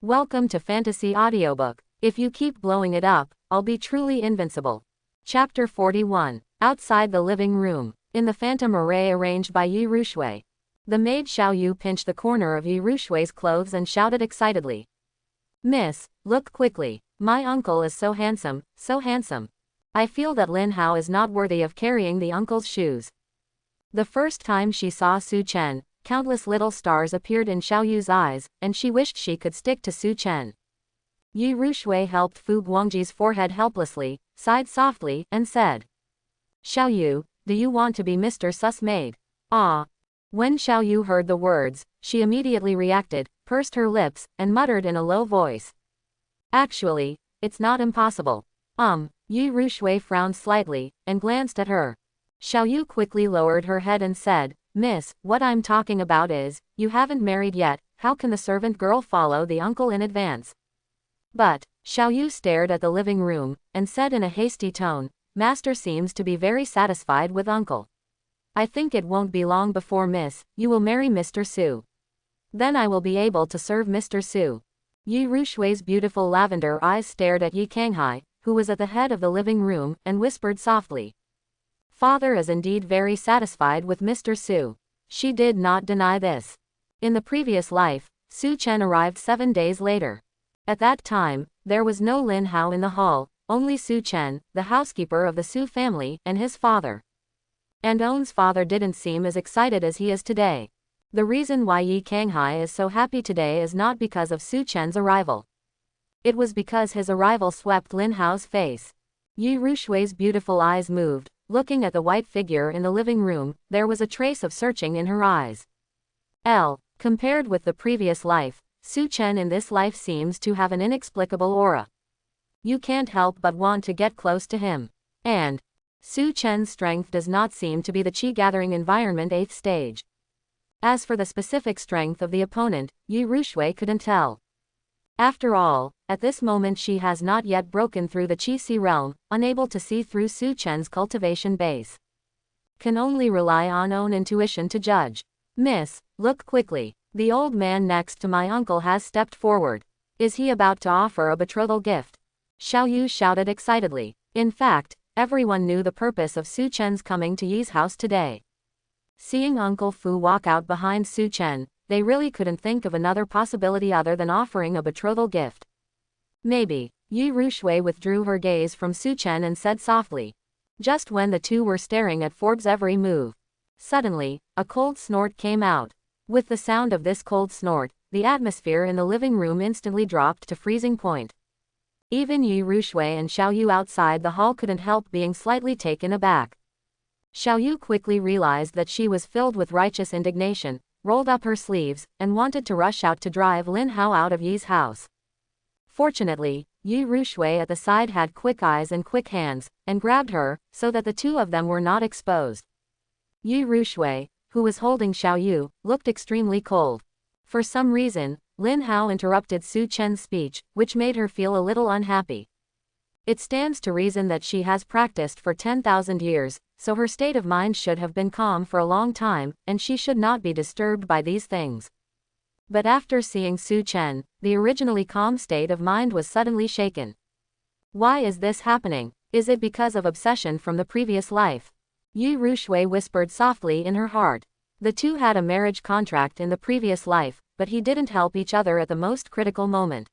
Welcome to Fantasy Audiobook. If you keep blowing it up, I'll be truly invincible. Chapter 41. Outside the living room. In the phantom array arranged by Yi Rushui. The maid Xiao Yu pinched the corner of Yi Rushui's clothes and shouted excitedly. Miss, look quickly. My uncle is so handsome, so handsome. I feel that Lin Hao is not worthy of carrying the uncle's shoes. The first time she saw Su Chen, countless little stars appeared in Xiao Yu's eyes, and she wished she could stick to Su Chen. Yi Rushui helped Fu Guangji's forehead helplessly, sighed softly, and said, Xiao Yu, do you want to be Mr. Su's maid? Ah. When Xiao Yu heard the words, she immediately reacted, pursed her lips, and muttered in a low voice. Actually, it's not impossible. Yi Rushui frowned slightly, and glanced at her. Xiao Yu quickly lowered her head and said, Miss, what I'm talking about is, you haven't married yet, how can the servant girl follow the uncle in advance? But, Xiao Yu stared at the living room, and said in a hasty tone, Master seems to be very satisfied with uncle. I think it won't be long before Miss, you will marry Mr. Su. Then I will be able to serve Mr. Su. Yi Rushui's beautiful lavender eyes stared at Yi Kanghai, who was at the head of the living room, and whispered softly. Father is indeed very satisfied with Mr. Su. She did not deny this. In the previous life, Su Chen arrived 7 days later. At that time, there was no Lin Hao in the hall, only Su Chen, the housekeeper of the Su family, and his father. And On's father didn't seem as excited as he is today. The reason why Yi Kanghai is so happy today is not because of Su Chen's arrival. It was because his arrival swept Lin Hao's face. Yi Rushui's beautiful eyes moved. Looking at the white figure in the living room, there was a trace of searching in her eyes. Compared with the previous life, Su Chen in this life seems to have an inexplicable aura. You can't help but want to get close to him. And Su Chen's strength does not seem to be the qi-gathering environment 8th stage. As for the specific strength of the opponent, Yi Rushui couldn't tell. After all, at this moment she has not yet broken through the Qi realm, unable to see through Su Chen's cultivation base. Can only rely on own intuition to judge. Miss, look quickly. The old man next to my uncle has stepped forward. Is he about to offer a betrothal gift? Xiao Yu shouted excitedly. In fact, everyone knew the purpose of Su Chen's coming to Yi's house today. Seeing Uncle Fu walk out behind Su Chen, they really couldn't think of another possibility other than offering a betrothal gift. Maybe. Yi Rushui withdrew her gaze from Su Chen and said softly. Just when the two were staring at Forbes' every move. Suddenly, a cold snort came out. With the sound of this cold snort, the atmosphere in the living room instantly dropped to freezing point. Even Yi Rushui and Xiao Yu outside the hall couldn't help being slightly taken aback. Xiao Yu quickly realized that she was filled with righteous indignation, rolled up her sleeves, and wanted to rush out to drive Lin Hao out of Yi's house. Fortunately, Yi Rushui at the side had quick eyes and quick hands, and grabbed her, so that the two of them were not exposed. Yi Rushui, who was holding Xiao Yu, looked extremely cold. For some reason, Lin Hao interrupted Su Chen's speech, which made her feel a little unhappy. It stands to reason that she has practiced for 10,000 years, so her state of mind should have been calm for a long time, and she should not be disturbed by these things. But after seeing Su Chen, the originally calm state of mind was suddenly shaken. Why is this happening? Is it because of obsession from the previous life? Yi Rushui whispered softly in her heart. The two had a marriage contract in the previous life, but he didn't help each other at the most critical moment.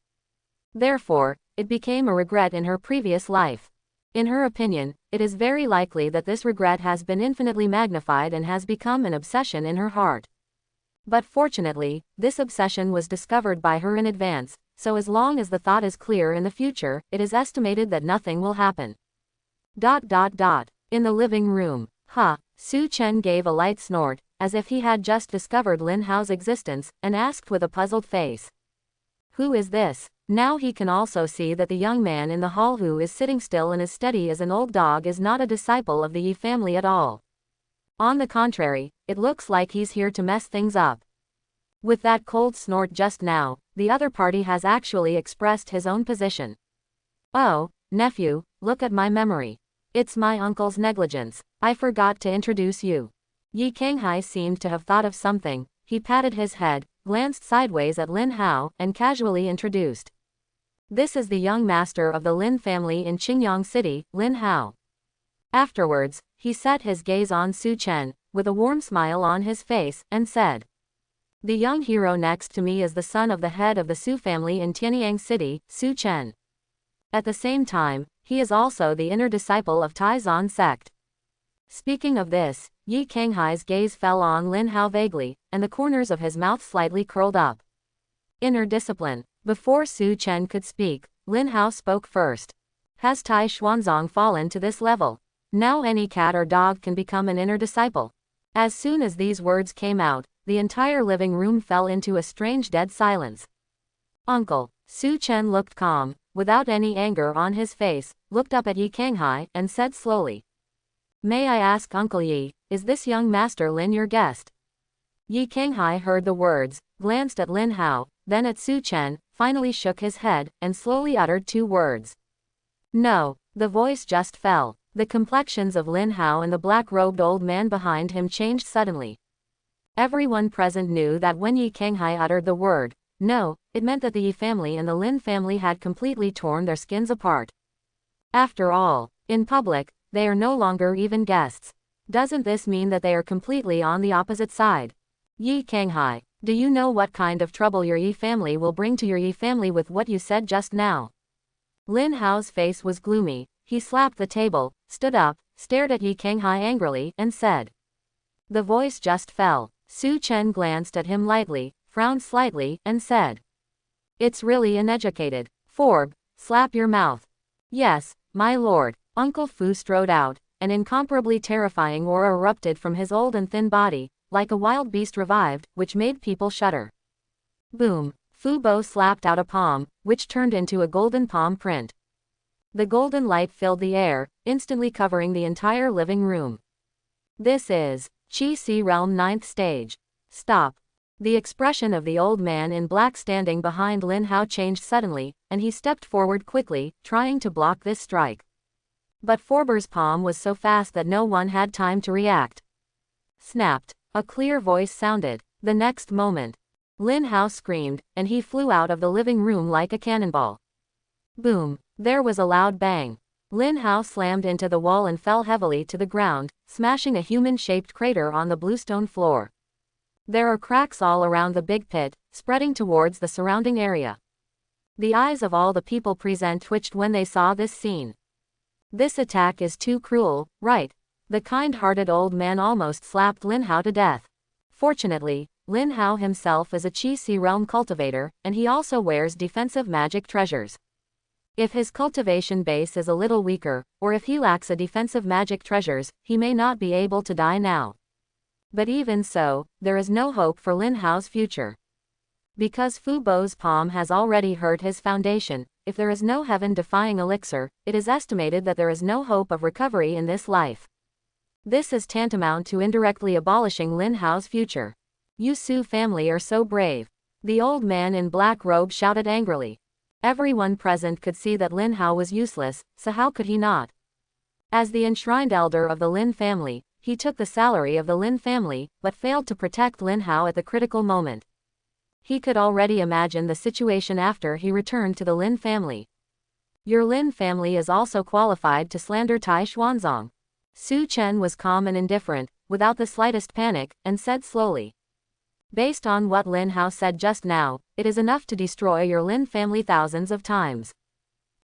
Therefore, it became a regret in her previous life. In her opinion, it is very likely that this regret has been infinitely magnified and has become an obsession in her heart. But fortunately, this obsession was discovered by her in advance, so as long as the thought is clear in the future, it is estimated that nothing will happen. In the living room. Su Chen gave a light snort, as if he had just discovered Lin Hao's existence, and asked with a puzzled face. Who is this? Now he can also see that the young man in the hall who is sitting still and as steady as an old dog is not a disciple of the Yi family at all. On the contrary, it looks like he's here to mess things up. With that cold snort just now, the other party has actually expressed his own position. Oh, nephew, look at my memory. It's my uncle's negligence. I forgot to introduce you. Yi Kanghai seemed to have thought of something. He patted his head, glanced sideways at Lin Hao, and casually introduced. This is the young master of the Lin family in Qingyang City, Lin Hao. Afterwards, he set his gaze on Su Chen, with a warm smile on his face, and said, "The young hero next to me is the son of the head of the Su family in Tianyang City, Su Chen. At the same time, he is also the inner disciple of Taizan sect." Speaking of this, Yi Kanghai's gaze fell on Lin Hao vaguely, and the corners of his mouth slightly curled up. Inner discipline. Before Su Chen could speak, Lin Hao spoke first. Has Tai Xuanzong fallen to this level? Now any cat or dog can become an inner disciple. As soon as these words came out, the entire living room fell into a strange dead silence. Uncle. Su Chen looked calm, without any anger on his face, looked up at Yi Kanghai, and said slowly, "May I ask Uncle Yi, is this young Master Lin your guest?" Yi Kanghai heard the words, glanced at Lin Hao, then at Su Chen, finally shook his head, and slowly uttered two words. "No." The voice just fell. The complexions of Lin Hao and the black-robed old man behind him changed suddenly. Everyone present knew that when Yi Kanghai uttered the word, "no," it meant that the Yi family and the Lin family had completely torn their skins apart. After all, in public, they are no longer even guests. Doesn't this mean that they are completely on the opposite side? Yi Kanghai, do you know what kind of trouble your Yi family will bring to your Yi family with what you said just now? Lin Hao's face was gloomy. He slapped the table, stood up, stared at Yi Kanghai angrily, and said. The voice just fell. Su Chen glanced at him lightly, frowned slightly, and said. It's really uneducated. Forb, slap your mouth. Yes, my lord. Uncle Fu strode out. An incomparably terrifying aura erupted from his old and thin body, like a wild beast revived, which made people shudder. Boom. Fubo slapped out a palm, which turned into a golden palm print. The golden light filled the air, instantly covering the entire living room. This is Qi Si Realm 9th stage. Stop. The expression of the old man in black standing behind Lin Hao changed suddenly, and he stepped forward quickly, trying to block this strike. But Forber's palm was so fast that no one had time to react. Snapped. A clear voice sounded. The next moment, Lin Hao screamed, and he flew out of the living room like a cannonball. Boom. There was a loud bang. Lin Hao slammed into the wall and fell heavily to the ground, smashing a human-shaped crater on the bluestone floor. There are cracks all around the big pit, spreading towards the surrounding area. The eyes of all the people present twitched when they saw this scene. This attack is too cruel, right? The kind-hearted old man almost slapped Lin Hao to death. Fortunately, Lin Hao himself is a Qi Si realm cultivator, and he also wears defensive magic treasures. If his cultivation base is a little weaker, or if he lacks a defensive magic treasures, he may not be able to die now. But even so, there is no hope for Lin Hao's future. Because Fubo's palm has already hurt his foundation, if there is no heaven-defying elixir, it is estimated that there is no hope of recovery in this life. This is tantamount to indirectly abolishing Lin Hao's future. Yushu family are so brave. The old man in black robe shouted angrily. Everyone present could see that Lin Hao was useless, so how could he not? As the enshrined elder of the Lin family, he took the salary of the Lin family, but failed to protect Lin Hao at the critical moment. He could already imagine the situation after he returned to the Lin family. Your Lin family is also qualified to slander Tai Xuanzong. Su Chen was calm and indifferent, without the slightest panic, and said slowly. Based on what Lin Hao said just now, it is enough to destroy your Lin family thousands of times.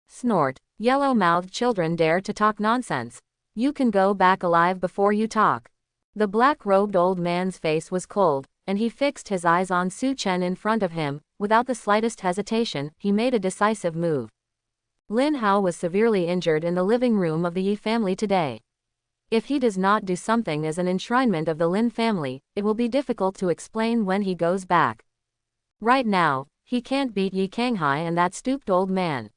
Snort. Yellow-mouthed children dare to talk nonsense. You can go back alive before you talk. The black-robed old man's face was cold, and he fixed his eyes on Su Chen in front of him. Without the slightest hesitation, he made a decisive move. Lin Hao was severely injured in the living room of the Yi family today. If he does not do something as an enshrinement of the Lin family, it will be difficult to explain when he goes back. Right now, he can't beat Yi Kanghai and that stooped old man.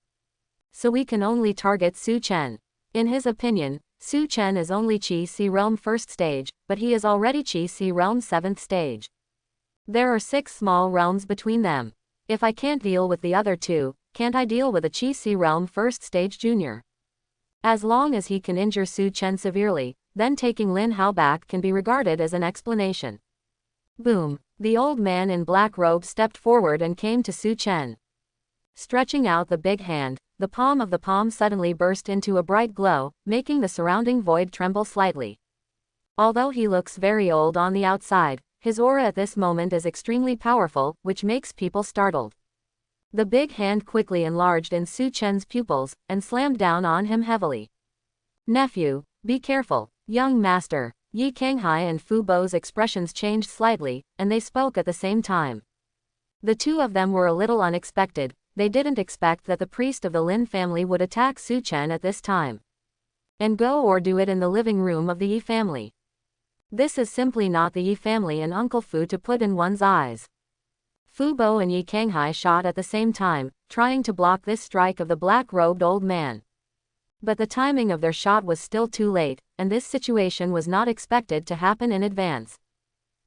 So we can only target Su Chen. In his opinion, Su Chen is only Qi Si Realm 1st stage, but he is already Qi Si Realm 7th stage. There are 6 small realms between them. If I can't deal with the other 2, can't I deal with a Qi Si Realm 1st stage junior? As long as he can injure Su Chen severely, then taking Lin Hao back can be regarded as an explanation. Boom. The old man in black robe stepped forward and came to Su Chen. Stretching out the big hand, the palm of the palm suddenly burst into a bright glow, making the surrounding void tremble slightly. Although he looks very old on the outside, his aura at this moment is extremely powerful, which makes people startled. The big hand quickly enlarged in Su Chen's pupils, and slammed down on him heavily. Nephew, be careful, young master. Yi Kanghai and Fubo's expressions changed slightly, and they spoke at the same time. The two of them were a little unexpected. They didn't expect that the priest of the Lin family would attack Su Chen at this time. And go or do it in the living room of the Yi family. This is simply not the Yi family and Uncle Fu to put in one's eyes. Fubo and Yi Kanghai shot at the same time, trying to block this strike of the black-robed old man. But the timing of their shot was still too late, and this situation was not expected to happen in advance.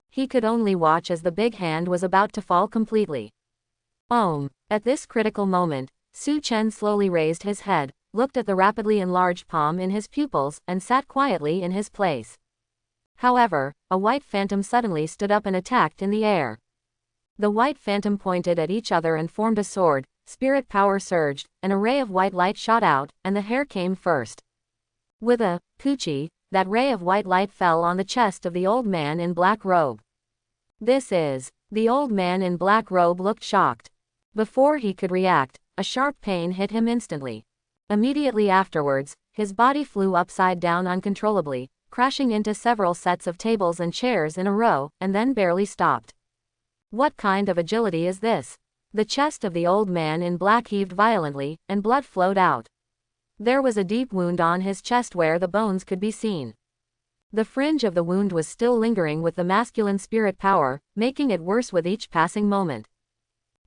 He could only watch as the big hand was about to fall completely. At this critical moment, Su Chen slowly raised his head, looked at the rapidly enlarged palm in his pupils, and sat quietly in his place. However, a white phantom suddenly stood up and attacked in the air. The white phantom pointed at each other and formed a sword. Spirit power surged, an array of white light shot out, and the hair came first. With a "Poochie," that ray of white light fell on the chest of the old man in black robe. This is. The old man in black robe looked shocked. Before he could react, a sharp pain hit him instantly. Immediately afterwards, his body flew upside down uncontrollably, crashing into several sets of tables and chairs in a row, and then barely stopped. What kind of agility is this? The chest of the old man in black heaved violently, and blood flowed out. There was a deep wound on his chest where the bones could be seen. The fringe of the wound was still lingering with the masculine spirit power, making it worse with each passing moment.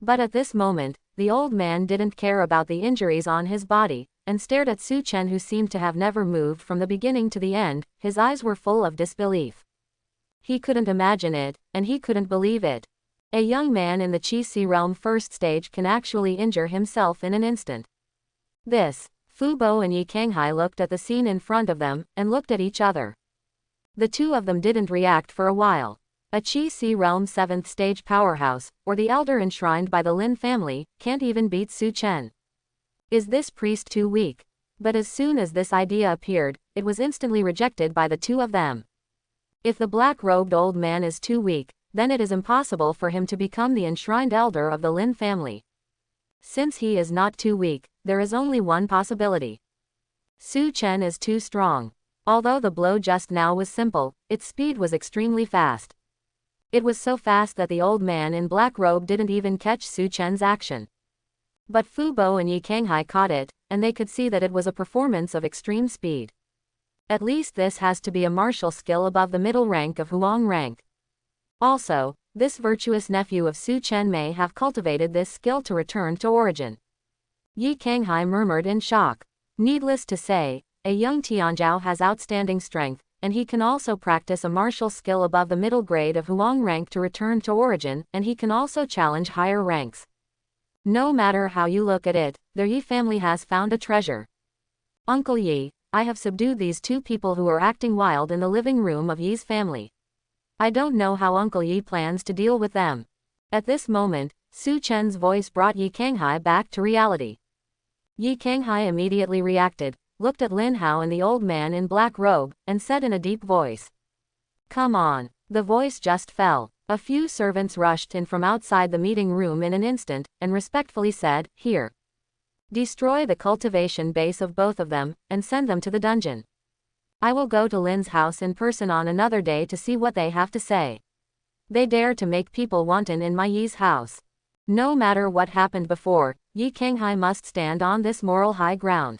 But at this moment, the old man didn't care about the injuries on his body, and stared at Su Chen, who seemed to have never moved from the beginning to the end. His eyes were full of disbelief. He couldn't imagine it, and he couldn't believe it. A young man in the Qi realm first stage can actually injure himself in an instant. Fubo and Yi Kanghai looked at the scene in front of them, and looked at each other. The two of them didn't react for a while. A Qi realm 7th stage powerhouse, or the elder enshrined by the Lin family, can't even beat Su Chen. Is this priest too weak? But as soon as this idea appeared, it was instantly rejected by the two of them. If the black-robed old man is too weak, then it is impossible for him to become the enshrined elder of the Lin family. Since he is not too weak, there is only one possibility. Su Chen is too strong. Although the blow just now was simple, its speed was extremely fast. It was so fast that the old man in black robe didn't even catch Su Chen's action. But Fubo and Yi Kanghai caught it, and they could see that it was a performance of extreme speed. At least this has to be a martial skill above the middle rank of Huang rank. Also, this virtuous nephew of Su Chen may have cultivated this skill to return to origin. Yi Kanghai murmured in shock. Needless to say, a young Tianzhao has outstanding strength, and he can also practice a martial skill above the middle grade of Huang rank to return to origin, and he can also challenge higher ranks. No matter how you look at it, the Yi family has found a treasure. Uncle Yi, I have subdued these two people who are acting wild in the living room of Yi's family. I don't know how Uncle Yi plans to deal with them. At this moment, Su Chen's voice brought Yi Kanghai back to reality. Yi Kanghai immediately reacted, looked at Lin Hao and the old man in black robe, and said in a deep voice. Come on. The voice just fell. A few servants rushed in from outside the meeting room in an instant, and respectfully said, Here. Destroy the cultivation base of both of them, and send them to the dungeon. I will go to Lin's house in person on another day to see what they have to say. They dare to make people wanton in my Yi's house. No matter what happened before, Yi Kanghai must stand on this moral high ground.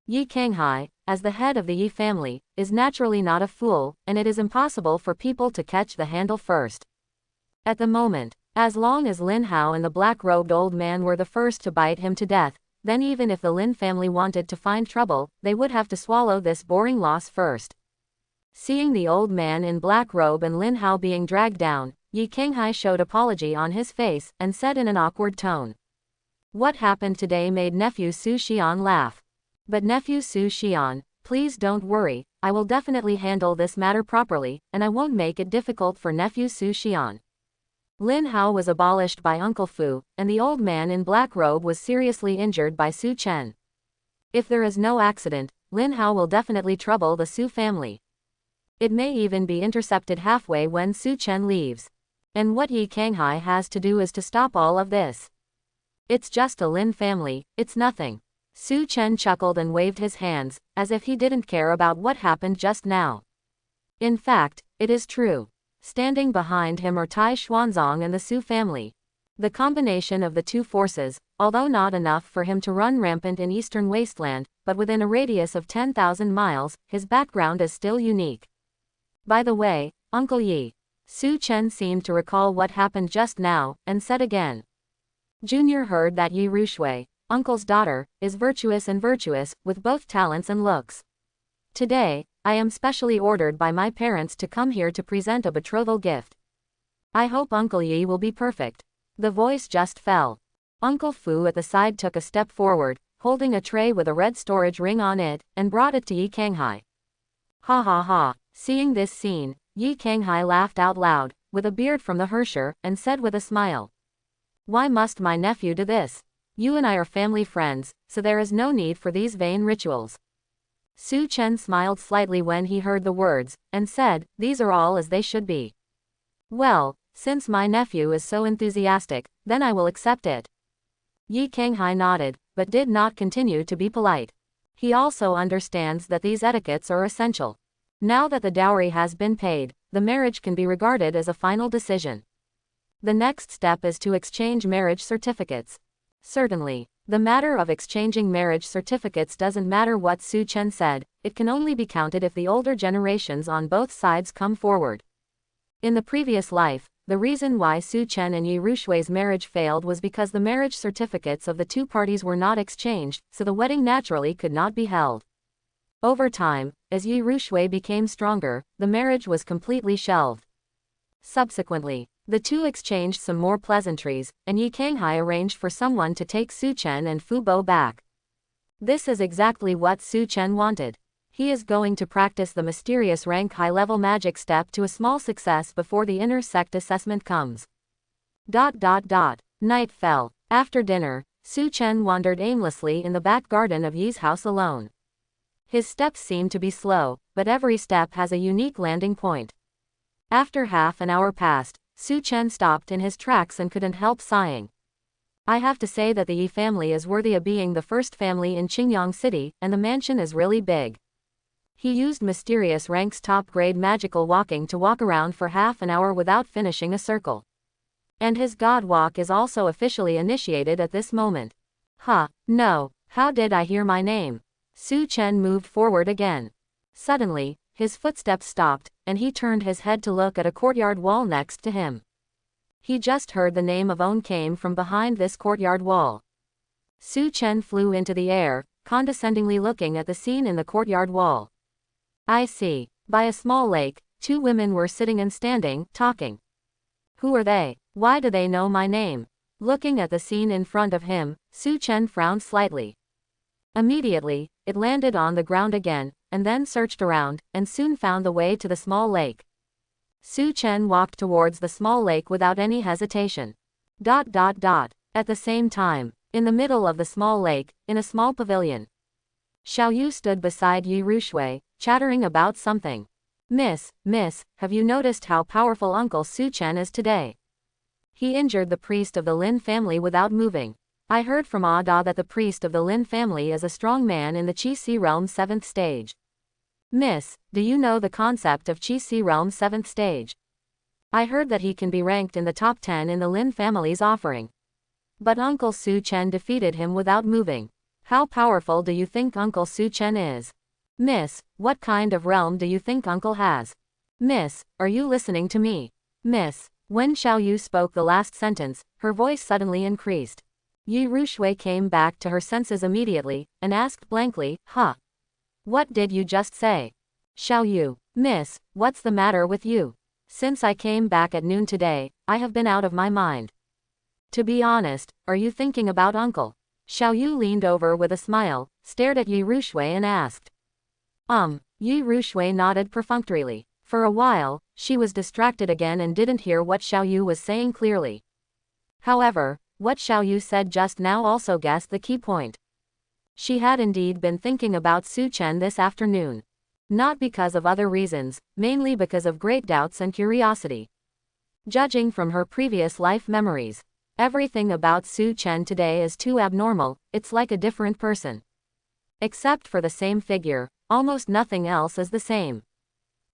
Yi Kanghai, as the head of the Yi family, is naturally not a fool, and it is impossible for people to catch the handle first. At the moment, as long as Lin Hao and the black-robed old man were the first to bite him to death, then even if the Lin family wanted to find trouble, they would have to swallow this boring loss first. Seeing the old man in black robe and Lin Hao being dragged down, Yi Kanghai showed apology on his face, and said in an awkward tone. What happened today made nephew Su Xian laugh. But nephew Su Xian, please don't worry, I will definitely handle this matter properly, and I won't make it difficult for nephew Su Xian. Lin Hao was abolished by Uncle Fu, and the old man in black robe was seriously injured by Su Chen. If there is no accident, Lin Hao will definitely trouble the Su family. It may even be intercepted halfway when Su Chen leaves. And what Yi Kanghai has to do is to stop all of this. It's just a Lin family, it's nothing. Su Chen chuckled and waved his hands, as if he didn't care about what happened just now. In fact, it is true. Standing behind him are Tai Xuanzong and the Su family. The combination of the two forces, although not enough for him to run rampant in Eastern Wasteland, but within a radius of 10,000 miles, his background is still unique. By the way, Uncle Yi. Su Chen seemed to recall what happened just now, and said again. Junior heard that Yi Rushui, Uncle's daughter, is virtuous, with both talents and looks. Today, I am specially ordered by my parents to come here to present a betrothal gift. I hope Uncle Yi will be perfect. The voice just fell. Uncle Fu at the side took a step forward, holding a tray with a red storage ring on it, and brought it to Yi Kanghai. Ha ha ha. Seeing this scene, Yi Kanghai laughed out loud, with a beard from the Hersher, and said with a smile. Why must my nephew do this? You and I are family friends, so there is no need for these vain rituals. Su Chen smiled slightly when he heard the words, and said, these are all as they should be. Well, since my nephew is so enthusiastic, then I will accept it. Yi Kanghai nodded, but did not continue to be polite. He also understands that these etiquettes are essential. Now that the dowry has been paid, the marriage can be regarded as a final decision. The next step is to exchange marriage certificates. Certainly, the matter of exchanging marriage certificates doesn't matter what Su Chen said, it can only be counted if the older generations on both sides come forward. In the previous life, the reason why Su Chen and Yi Rushui's marriage failed was because the marriage certificates of the two parties were not exchanged, so the wedding naturally could not be held. Over time, as Yi Rushui became stronger, the marriage was completely shelved. Subsequently, the two exchanged some more pleasantries, and Yi Kanghai arranged for someone to take Su Chen and Fubo back. This is exactly what Su Chen wanted. He is going to practice the mysterious rank high-level magic step to a small success before the inner sect assessment comes. Night fell. After dinner, Su Chen wandered aimlessly in the back garden of Yi's house alone. His steps seem to be slow, but every step has a unique landing point. After half an hour passed, Su Chen stopped in his tracks and couldn't help sighing. I have to say that the Yi family is worthy of being the first family in Qingyang City, and the mansion is really big. He used mysterious rank's top-grade magical walking to walk around for half an hour without finishing a circle. And his god walk is also officially initiated at this moment. No, how did I hear my name? Su Chen moved forward again. Suddenly, his footsteps stopped, and he turned his head to look at a courtyard wall next to him. He just heard the name of On came from behind this courtyard wall. Su Chen flew into the air, condescendingly looking at the scene in the courtyard wall. I see. By a small lake, two women were sitting and standing, talking. Who are they? Why do they know my name? Looking at the scene in front of him, Su Chen frowned slightly. Immediately, it landed on the ground again, and then searched around, and soon found the way to the small lake. Su Chen walked towards the small lake without any hesitation. At the same time, in the middle of the small lake, in a small pavilion, Xiaoyu stood beside Yi Rushui, chattering about something. Miss, have you noticed how powerful Uncle Su Chen is today? He injured the priest of the Lin family without moving. I heard from Ada that the priest of the Lin family is a strong man in the Qi realm 7th stage. Miss, do you know the concept of Qi realm 7th stage? I heard that he can be ranked in the top 10 in the Lin family's offering. But Uncle Su Chen defeated him without moving. How powerful do you think Uncle Su Chen is? Miss, what kind of realm do you think Uncle has? Miss, are you listening to me? Miss, when Xiaoyu spoke the last sentence, her voice suddenly increased. Yi Rushui came back to her senses immediately, and asked blankly, What did you just say? Xiaoyu, Miss, what's the matter with you? Since I came back at noon today, I have been out of my mind. To be honest, are you thinking about Uncle? Xiaoyu leaned over with a smile, stared at Yi Rushui and asked. Yi Rushui nodded perfunctorily. For a while, she was distracted again and didn't hear what Xiaoyu was saying clearly. However, what Xiaoyu said just now also guessed the key point. She had indeed been thinking about Su Chen this afternoon. Not because of other reasons, mainly because of great doubts and curiosity. Judging from her previous life memories, everything about Su Chen today is too abnormal, it's like a different person. Except for the same figure, almost nothing else is the same.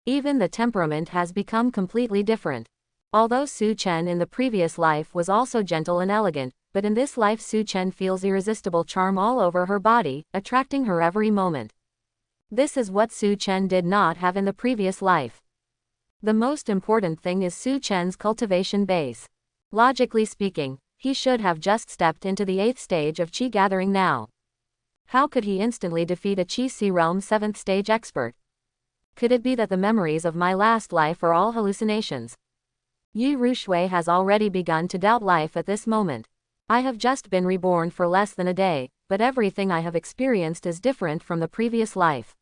Even the temperament has become completely different. Although Su Chen in the previous life was also gentle and elegant, but in this life Su Chen feels irresistible charm all over her body, attracting her every moment. This is what Su Chen did not have in the previous life. The most important thing is Su Chen's cultivation base. Logically speaking, he should have just stepped into the 8th stage of Qi gathering now. How could he instantly defeat a Qi Sea Realm 7th stage expert? Could it be that the memories of my last life are all hallucinations? Yu Rushui has already begun to doubt life at this moment. I have just been reborn for less than a day, but everything I have experienced is different from the previous life.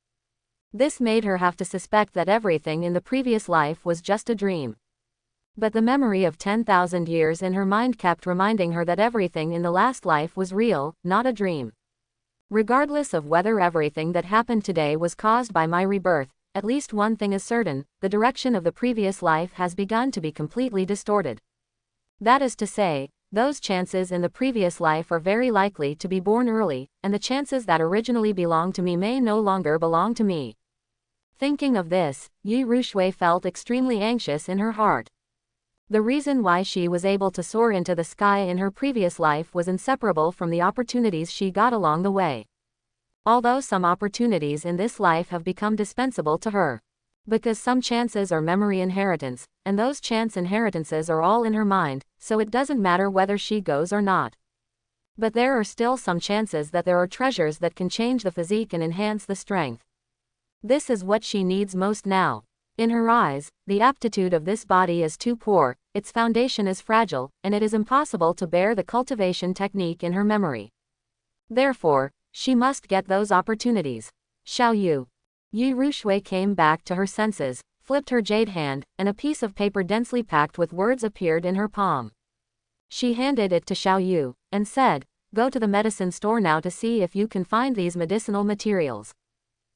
This made her have to suspect that everything in the previous life was just a dream. But the memory of 10,000 years in her mind kept reminding her that everything in the last life was real, not a dream. Regardless of whether everything that happened today was caused by my rebirth, at least one thing is certain, the direction of the previous life has begun to be completely distorted. That is to say, those chances in the previous life are very likely to be born early, and the chances that originally belonged to me may no longer belong to me. Thinking of this, Yu Rushui felt extremely anxious in her heart. The reason why she was able to soar into the sky in her previous life was inseparable from the opportunities she got along the way. Although some opportunities in this life have become dispensable to her. Because some chances are memory inheritance, and those chance inheritances are all in her mind, so it doesn't matter whether she goes or not. But there are still some chances that there are treasures that can change the physique and enhance the strength. This is what she needs most now. In her eyes, the aptitude of this body is too poor, its foundation is fragile, and it is impossible to bear the cultivation technique in her memory. Therefore, she must get those opportunities. Xiaoyu. Yu Rushui came back to her senses, flipped her jade hand, and a piece of paper densely packed with words appeared in her palm. She handed it to Xiaoyu, and said, "Go to the medicine store now to see if you can find these medicinal materials.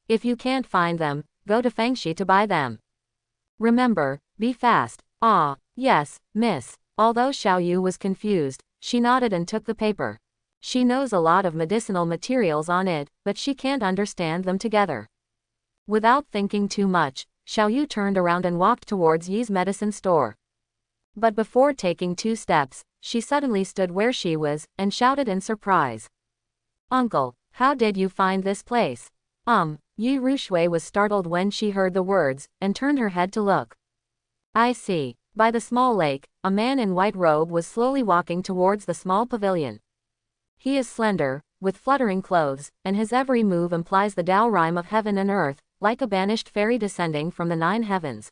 If you can't find them, go to Fangxi to buy them. Remember, be fast." "Ah, yes, miss." Although Xiaoyu was confused, she nodded and took the paper. She knows a lot of medicinal materials on it, but she can't understand them together. Without thinking too much, Xiaoyu turned around and walked towards Yi's medicine store. But before taking 2 steps, she suddenly stood where she was, and shouted in surprise. "Uncle, how did you find this place?" Yu Rushui was startled when she heard the words, and turned her head to look. "I see." By the small lake, a man in white robe was slowly walking towards the small pavilion. He is slender, with fluttering clothes, and his every move implies the Tao rhyme of heaven and earth, like a banished fairy descending from the 9 heavens.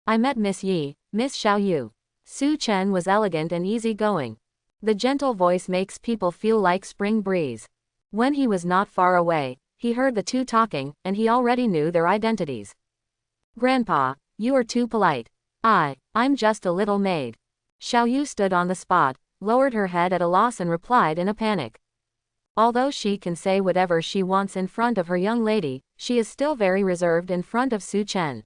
"I met Miss Yi, Miss Xiaoyu." Su Chen was elegant and easy-going. The gentle voice makes people feel like spring breeze. When he was not far away, he heard the two talking, and he already knew their identities. "Grandpa, you are too polite." I'm just a little maid." Xiaoyu stood on the spot, lowered her head at a loss and replied in a panic. Although she can say whatever she wants in front of her young lady, she is still very reserved in front of Su Chen.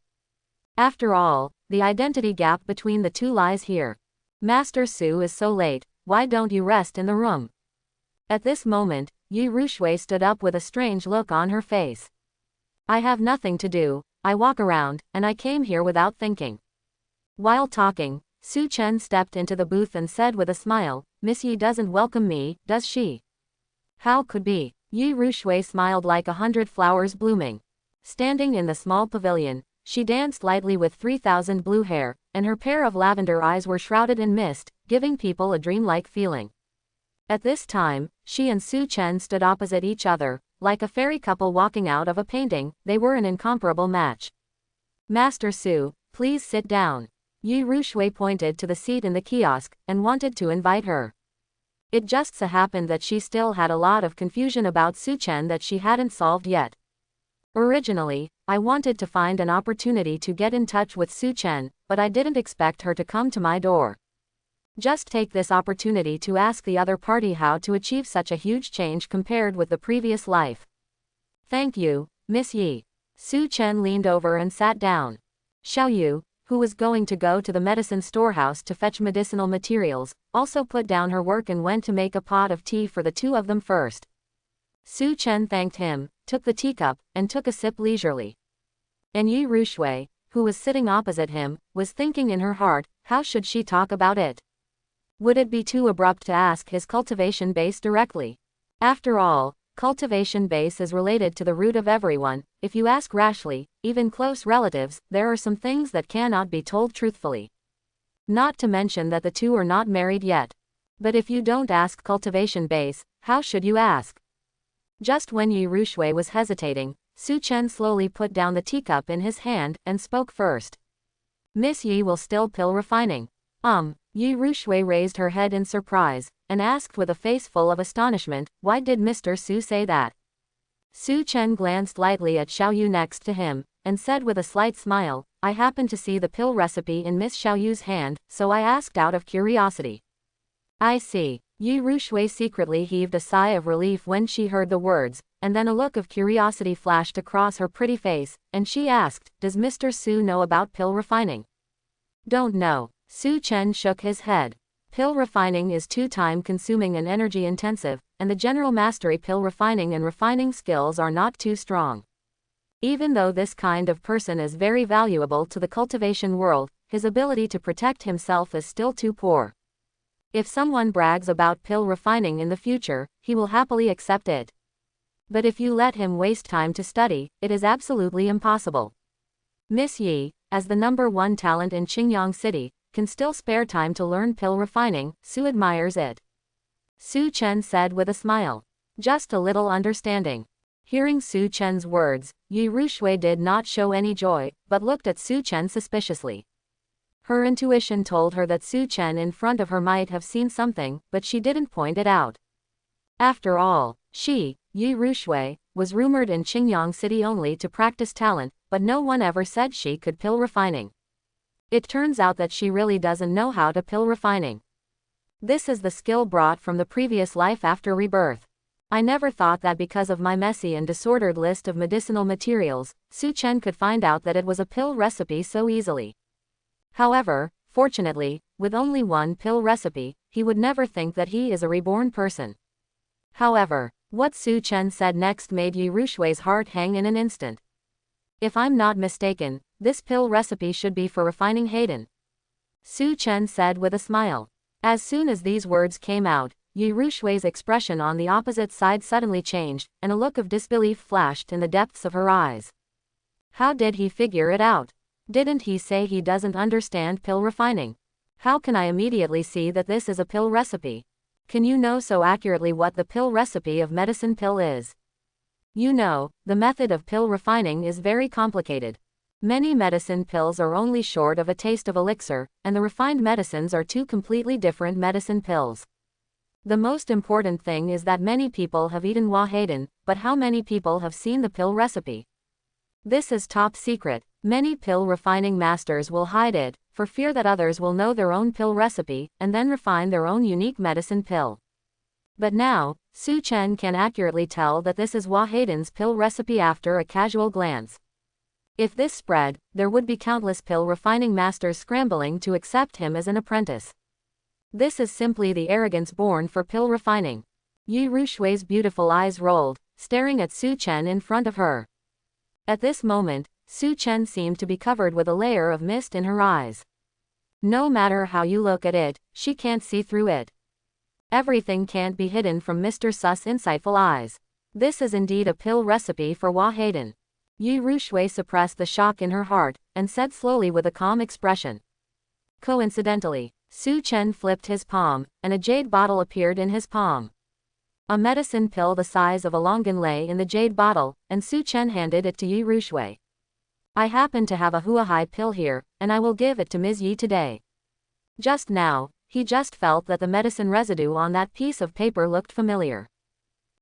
After all, the identity gap between the two lies here. "Master Su is so late, why don't you rest in the room?" At this moment, Yu Rushui stood up with a strange look on her face. "I have nothing to do, I walk around, and I came here without thinking." While talking, Su Chen stepped into the booth and said with a smile, "Miss Yi doesn't welcome me, does she?" "How could be?" Yu Rushui smiled like 100 flowers blooming. Standing in the small pavilion, she danced lightly with 3,000 blue hair, and her pair of lavender eyes were shrouded in mist, giving people a dreamlike feeling. At this time, she and Su Chen stood opposite each other, like a fairy couple walking out of a painting. They were an incomparable match. "Master Su, please sit down." Yu Rushui pointed to the seat in the kiosk, and wanted to invite her. It just so happened that she still had a lot of confusion about Su Chen that she hadn't solved yet. Originally, I wanted to find an opportunity to get in touch with Su Chen, but I didn't expect her to come to my door. Just take this opportunity to ask the other party how to achieve such a huge change compared with the previous life. Thank you, Miss Yi. Su Chen leaned over and sat down. Xiao Yu, who was going to go to the medicine storehouse to fetch medicinal materials, also put down her work and went to make a pot of tea for the two of them first. Su Chen thanked him, took the teacup, and took a sip leisurely. And Yi Rushui, who was sitting opposite him, was thinking in her heart, how should she talk about it? Would it be too abrupt to ask his cultivation base directly? After all, cultivation base is related to the root of everyone. If you ask rashly, even close relatives, there are some things that cannot be told truthfully. Not to mention that the two are not married yet. But if you don't ask cultivation base, how should you ask? Just when Yi Rushui was hesitating, Su Chen slowly put down the teacup in his hand and spoke first. Miss Yi will still pill refining. Yi Rushui raised her head in surprise, and asked with a face full of astonishment, why did Mr. Su say that? Su Chen glanced lightly at Xiao Yu next to him, and said with a slight smile, I happened to see the pill recipe in Miss Xiao Yu's hand, so I asked out of curiosity. I see. Yi Rushui secretly heaved a sigh of relief when she heard the words, and then a look of curiosity flashed across her pretty face, and she asked, does Mr. Su know about pill refining? Don't know. Su Chen shook his head. Pill refining is too time-consuming and energy-intensive, and the general mastery pill refining and refining skills are not too strong. Even though this kind of person is very valuable to the cultivation world, his ability to protect himself is still too poor. If someone brags about pill refining in the future, he will happily accept it. But if you let him waste time to study, it is absolutely impossible. Miss Yi, as the #1 talent in Qingyang City, can still spare time to learn pill refining. Su admires it. Su Chen said with a smile. Just a little understanding. Hearing Su Chen's words, Yi Rushui did not show any joy, but looked at Su Chen suspiciously. Her intuition told her that Su Chen in front of her might have seen something, but she didn't point it out. After all, she, Yi Rushui, was rumored in Qingyang City only to practice talent, but no one ever said she could pill refining. It turns out that she really doesn't know how to pill refining. This is the skill brought from the previous life after rebirth. I never thought that because of my messy and disordered list of medicinal materials, Su Chen could find out that it was a pill recipe so easily. However, fortunately, with only one pill recipe, he would never think that he is a reborn person. However, what Su Chen said next made Yi Rushui's heart hang in an instant. If I'm not mistaken, this pill recipe should be for refining Hayden. Su Chen said with a smile. As soon as these words came out, Yi Rushui's expression on the opposite side suddenly changed, and a look of disbelief flashed in the depths of her eyes. How did he figure it out? Didn't he say he doesn't understand pill refining? How can I immediately see that this is a pill recipe? Can you know so accurately what the pill recipe of medicine pill is? You know, the method of pill refining is very complicated. Many medicine pills are only short of a taste of elixir, and the refined medicines are two completely different medicine pills. The most important thing is that many people have eaten Hayden, but how many people have seen the pill recipe? This is top secret. Many pill refining masters will hide it, for fear that others will know their own pill recipe, and then refine their own unique medicine pill. But now, Su Chen can accurately tell that this is Hayden's pill recipe after a casual glance. If this spread, there would be countless pill refining masters scrambling to accept him as an apprentice. This is simply the arrogance born for pill refining. Yi Rushui's beautiful eyes rolled, staring at Su Chen in front of her. At this moment, Su Chen seemed to be covered with a layer of mist in her eyes. No matter how you look at it, she can't see through it. Everything can't be hidden from Mr. Su's insightful eyes. This is indeed a pill recipe for Hayden. Yi Rushui suppressed the shock in her heart, and said slowly with a calm expression. Coincidentally, Su Chen flipped his palm, and a jade bottle appeared in his palm. A medicine pill the size of a longan lay in the jade bottle, and Su Chen handed it to Yi Rushui. I happen to have a Huahai pill here, and I will give it to Ms. Yi today. Just now, he just felt that the medicine residue on that piece of paper looked familiar.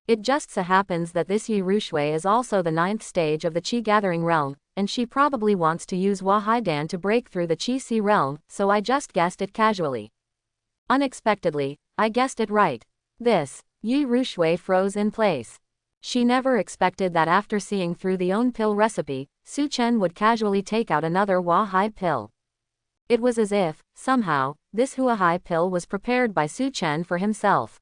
It just so happens that this Yurushue is also the 9th stage of the Qi Gathering realm, and she probably wants to use Wahaidan to break through the Qi Si realm, so I just guessed it casually. Unexpectedly, I guessed it right. This, Yurushue froze in place. She never expected that after seeing through the own pill recipe, Su Chen would casually take out another Wahai pill. It was as if, somehow, this Huahai pill was prepared by Su Chen for himself.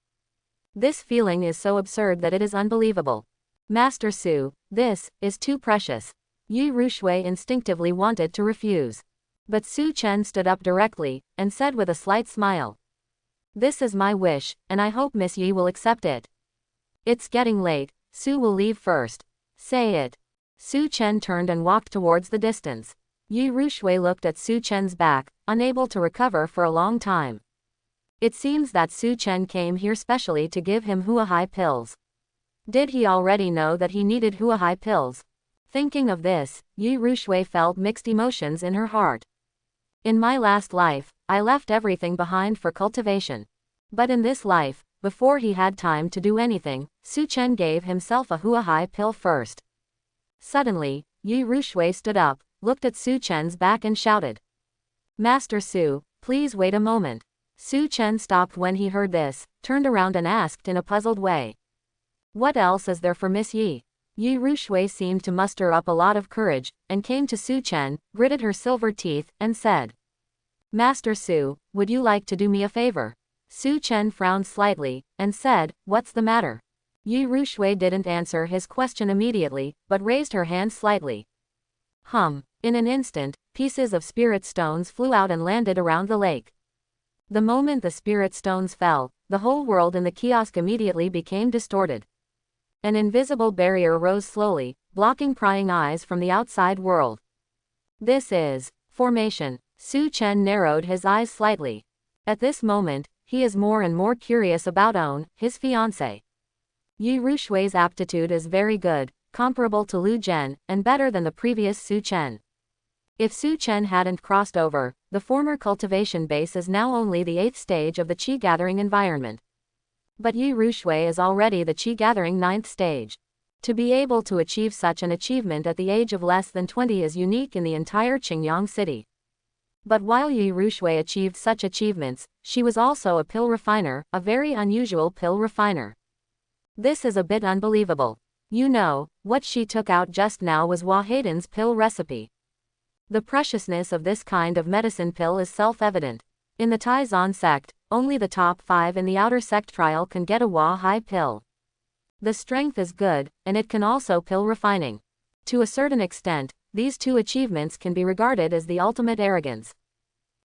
This feeling is so absurd that it is unbelievable. Master Su, this is too precious. Yurushue instinctively wanted to refuse. But Su Chen stood up directly, and said with a slight smile. This is my wish, and I hope Miss Yi will accept it. It's getting late, Su will leave first. Say it. Su Chen turned and walked towards the distance. Yurushue looked at Su Chen's back, unable to recover for a long time. It seems that Su Chen came here specially to give him Huahai pills. Did he already know that he needed Huahai pills? Thinking of this, Yurushue felt mixed emotions in her heart. In my last life, I left everything behind for cultivation. But in this life, before he had time to do anything, Su Chen gave himself a Huahai pill first. Suddenly, Yurushue stood up, looked at Su Chen's back and shouted. Master Su, please wait a moment. Su Chen stopped when he heard this, turned around and asked in a puzzled way. What else is there for Miss Yi? Yurushue seemed to muster up a lot of courage, and came to Su Chen, gritted her silver teeth, and said. Master Su, would you like to do me a favor? Su Chen frowned slightly, and said, what's the matter? Yurushue didn't answer his question immediately, but raised her hand slightly. In an instant, pieces of spirit stones flew out and landed around the lake. The moment the spirit stones fell, the whole world in the kiosk immediately became distorted. An invisible barrier rose slowly, blocking prying eyes from the outside world. This is formation. Su Chen narrowed his eyes slightly. At this moment, he is more and more curious about On, his fiancée. Yurushue's aptitude is very good, comparable to Lu Zhen, and better than the previous Su Chen. If Su Chen hadn't crossed over, the former cultivation base is now only the 8th stage of the Qi Gathering environment. But Yurushue is already the Qi Gathering 9th stage. To be able to achieve such an achievement at the age of less than 20 is unique in the entire Qingyang city. But while Yurushue achieved such achievements, she was also a pill refiner, a very unusual pill refiner. This is a bit unbelievable. You know, what she took out just now was Wahaidan's pill recipe. The preciousness of this kind of medicine pill is self-evident. In the Taizan sect, only the top 5 in the outer sect trial can get a Wahai pill. The strength is good, and it can also pill refining. To a certain extent, these two achievements can be regarded as the ultimate arrogance.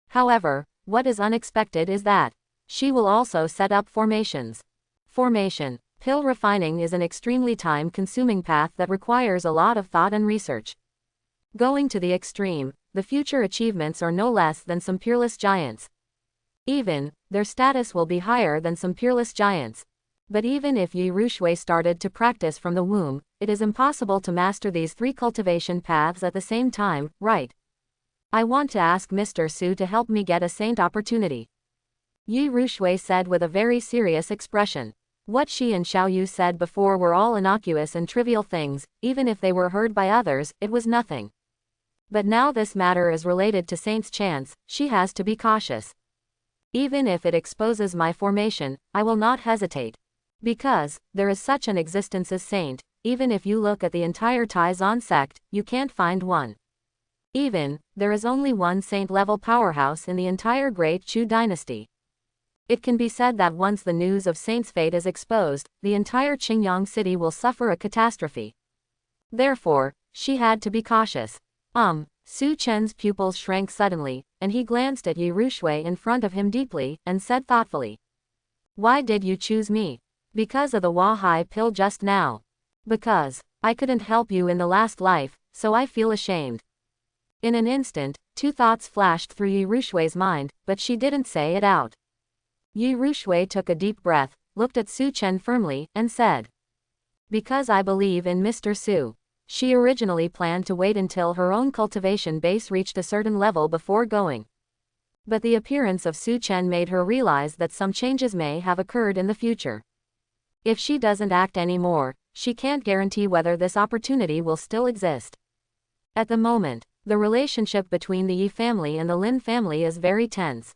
However, what is unexpected is that she will also set up formations. Formation. Pill refining is an extremely time-consuming path that requires a lot of thought and research. Going to the extreme, the future achievements are no less than some peerless giants. Even, their status will be higher than some peerless giants. But even if Yurushue started to practice from the womb, it is impossible to master these 3 cultivation paths at the same time, right? I want to ask Mr. Su to help me get a saint opportunity. Yurushue said with a very serious expression. What she and Xiaoyu said before were all innocuous and trivial things, even if they were heard by others, it was nothing. But now this matter is related to Saint's chance, she has to be cautious. Even if it exposes my formation, I will not hesitate. Because, there is such an existence as Saint, even if you look at the entire Taizan sect, you can't find one. Even, there is only one Saint-level powerhouse in the entire Great Chu dynasty. It can be said that once the news of Saint's fate is exposed, the entire Qingyang city will suffer a catastrophe. Therefore, she had to be cautious. Su Chen's pupils shrank suddenly, and he glanced at Yurushue in front of him deeply, and said thoughtfully. Why did you choose me? Because of the Wahai pill just now. Because, I couldn't help you in the last life, so I feel ashamed. In an instant, 2 thoughts flashed through Yurushue's mind, but she didn't say it out. Yurushue took a deep breath, looked at Su Chen firmly, and said. Because I believe in Mr. Su. She originally planned to wait until her own cultivation base reached a certain level before going. But the appearance of Su Chen made her realize that some changes may have occurred in the future. If she doesn't act anymore, she can't guarantee whether this opportunity will still exist. At the moment, the relationship between the Yi family and the Lin family is very tense.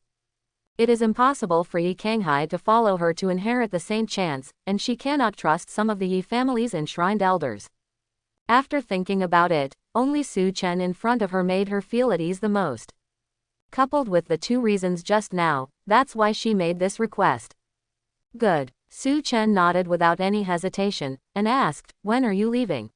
It is impossible for Yi Kanghai to follow her to inherit the Saint Chance, and she cannot trust some of the Yi family's enshrined elders. After thinking about it, only Su Chen in front of her made her feel at ease the most. Coupled with the two reasons just now, that's why she made this request. Good. Su Chen nodded without any hesitation, and asked, when are you leaving?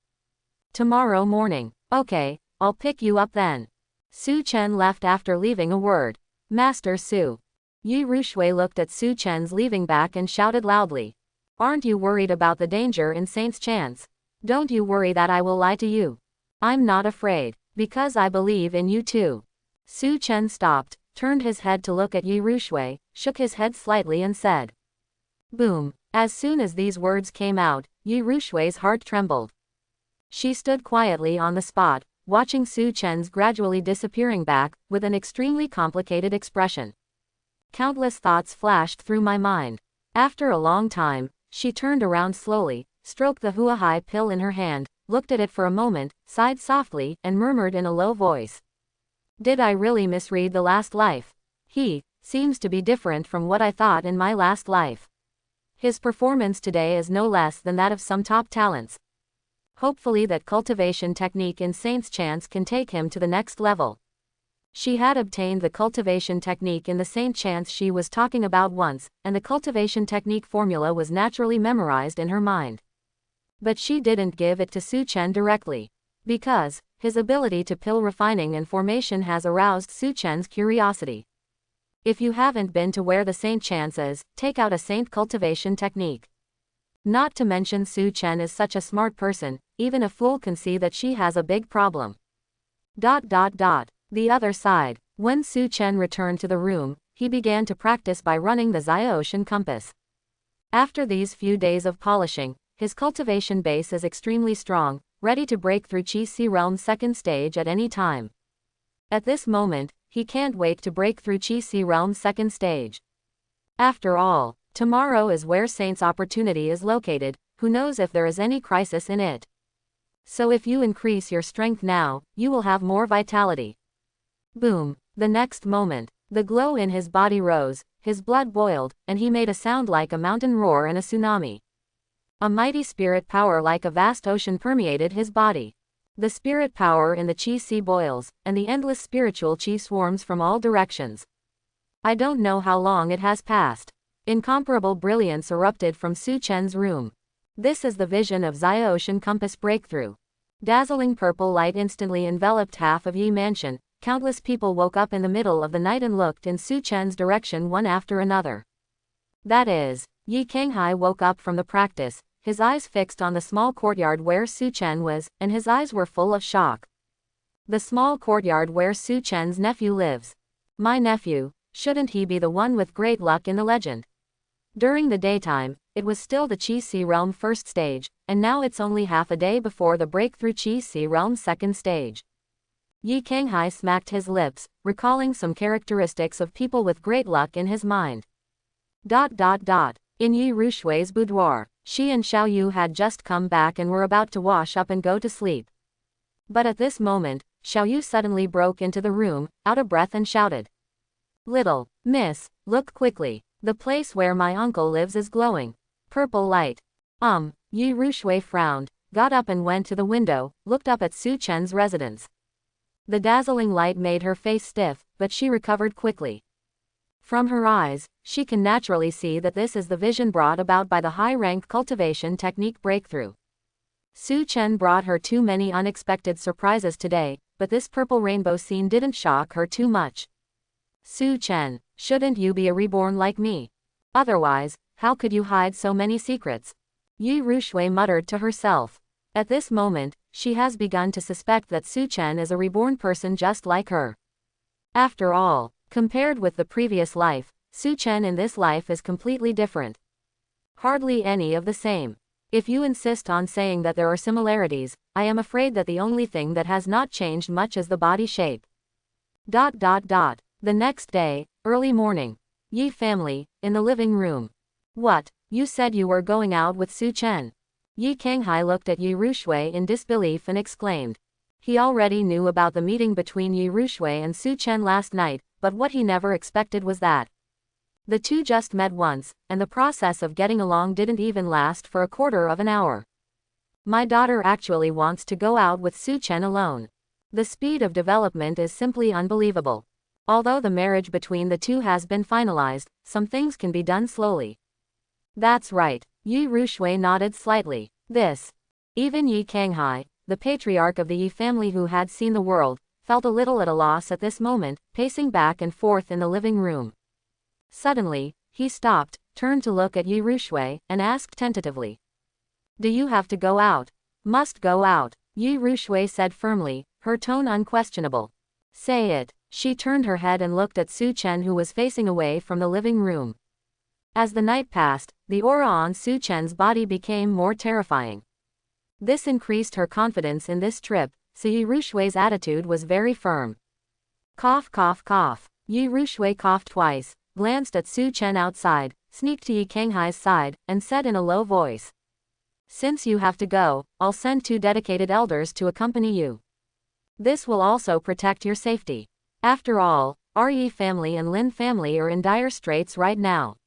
Tomorrow morning. Okay, I'll pick you up then. Su Chen left after leaving a word. Master Su. Yi Rushui looked at Su Chen's leaving back and shouted loudly. Aren't you worried about the danger in Saint's Chance? Don't you worry that I will lie to you. I'm not afraid, because I believe in you too. Su Chen stopped, turned his head to look at Yi Rushui, shook his head slightly and said. Boom. As soon as these words came out, Yi Rushui's heart trembled. She stood quietly on the spot, watching Su Chen's gradually disappearing back, with an extremely complicated expression. Countless thoughts flashed through my mind. After a long time, she turned around slowly, stroked the Huahai pill in her hand, looked at it for a moment, sighed softly, and murmured in a low voice. Did I really misread the last life? He seems to be different from what I thought in my last life. His performance today is no less than that of some top talents. Hopefully that cultivation technique in Saint's Chance can take him to the next level. She had obtained the cultivation technique in the Saint Chance she was talking about once, and the cultivation technique formula was naturally memorized in her mind. But she didn't give it to Su Chen directly. Because his ability to pill refining and formation has aroused Su Chen's curiosity. If you haven't been to where the Saint Chance is, take out a Saint cultivation technique. Not to mention Su Chen is such a smart person, even a fool can see that she has a big problem. The other side. When Su Chen returned to the room, he began to practice by running the Ziotian compass. After these few days of polishing, his cultivation base is extremely strong, ready to break through Qi Si Realm's second stage at any time. At this moment, he can't wait to break through Qi Si Realm's second stage. After all, tomorrow is where Saint's opportunity is located, who knows if there is any crisis in it. So if you increase your strength now, you will have more vitality. Boom. The next moment, the glow in his body rose, his blood boiled, and he made a sound like a mountain roar and a tsunami. A mighty spirit power like a vast ocean permeated his body. The spirit power in the Qi Si boils, and the endless spiritual Qi swarms from all directions. I don't know how long it has passed. Incomparable brilliance erupted from Su Chen's room. This is the vision of Ziotian compass breakthrough. Dazzling purple light instantly enveloped half of Yi Mansion. Countless people woke up in the middle of the night and looked in Su Chen's direction one after another. That is, Yi Kanghai woke up from the practice, his eyes fixed on the small courtyard where Su Chen was, and his eyes were full of shock. The small courtyard where Su Chen's nephew lives. My nephew, shouldn't he be the one with great luck in the legend? During the daytime, it was still the Qi Si Realm first stage, and now it's only half a day before the breakthrough Qi Si Realm second stage. Yi Kanghai smacked his lips, recalling some characteristics of people with great luck in his mind. In Yi Rushui's boudoir, she and Xiao Yu had just come back and were about to wash up and go to sleep. But at this moment, Xiao Yu suddenly broke into the room, out of breath and shouted. Little miss, look quickly. The place where my uncle lives is glowing. Purple light. Yi Rushui frowned, got up and went to the window, looked up at Su Chen's residence. The dazzling light made her face stiff, but she recovered quickly. From her eyes, she can naturally see that this is the vision brought about by the high-rank cultivation technique breakthrough. Su Chen brought her too many unexpected surprises today, but this purple rainbow scene didn't shock her too much. Su Chen, shouldn't you be a reborn like me? Otherwise, how could you hide so many secrets? Yi Rushui muttered to herself. At this moment, she has begun to suspect that Su Chen is a reborn person just like her. After all, compared with the previous life, Su Chen in this life is completely different. Hardly any of the same. If you insist on saying that there are similarities, I am afraid that the only thing that has not changed much is the body shape. The next day, early morning. Yi family, in the living room. What? You said you were going out with Su Chen. Yi Kanghai looked at Yi Rushui in disbelief and exclaimed. He already knew about the meeting between Yi Rushui and Su Chen last night, but what he never expected was that the two just met once, and the process of getting along didn't even last for a quarter of an hour. My daughter actually wants to go out with Su Chen alone. The speed of development is simply unbelievable. Although the marriage between the two has been finalized, some things can be done slowly. That's right. Yi Rushui nodded slightly. Even Yi Kanghai, the patriarch of the Yi family who had seen the world, felt a little at a loss at this moment, pacing back and forth in the living room. Suddenly, he stopped, turned to look at Yi Rushui, and asked tentatively. Do you have to go out? Must go out, Yi Rushui said firmly, her tone unquestionable. Say it. She turned her head and looked at Su Chen, who was facing away from the living room. As the night passed, the aura on Su Chen's body became more terrifying. This increased her confidence in this trip, so Yi Rushui's attitude was very firm. Cough cough cough. Yi Rushui coughed twice, glanced at Su Chen outside, sneaked to Yi Kanghai's side, and said in a low voice. Since you have to go, I'll send 2 dedicated elders to accompany you. This will also protect your safety. After all, our Yi family and Lin family are in dire straits right now.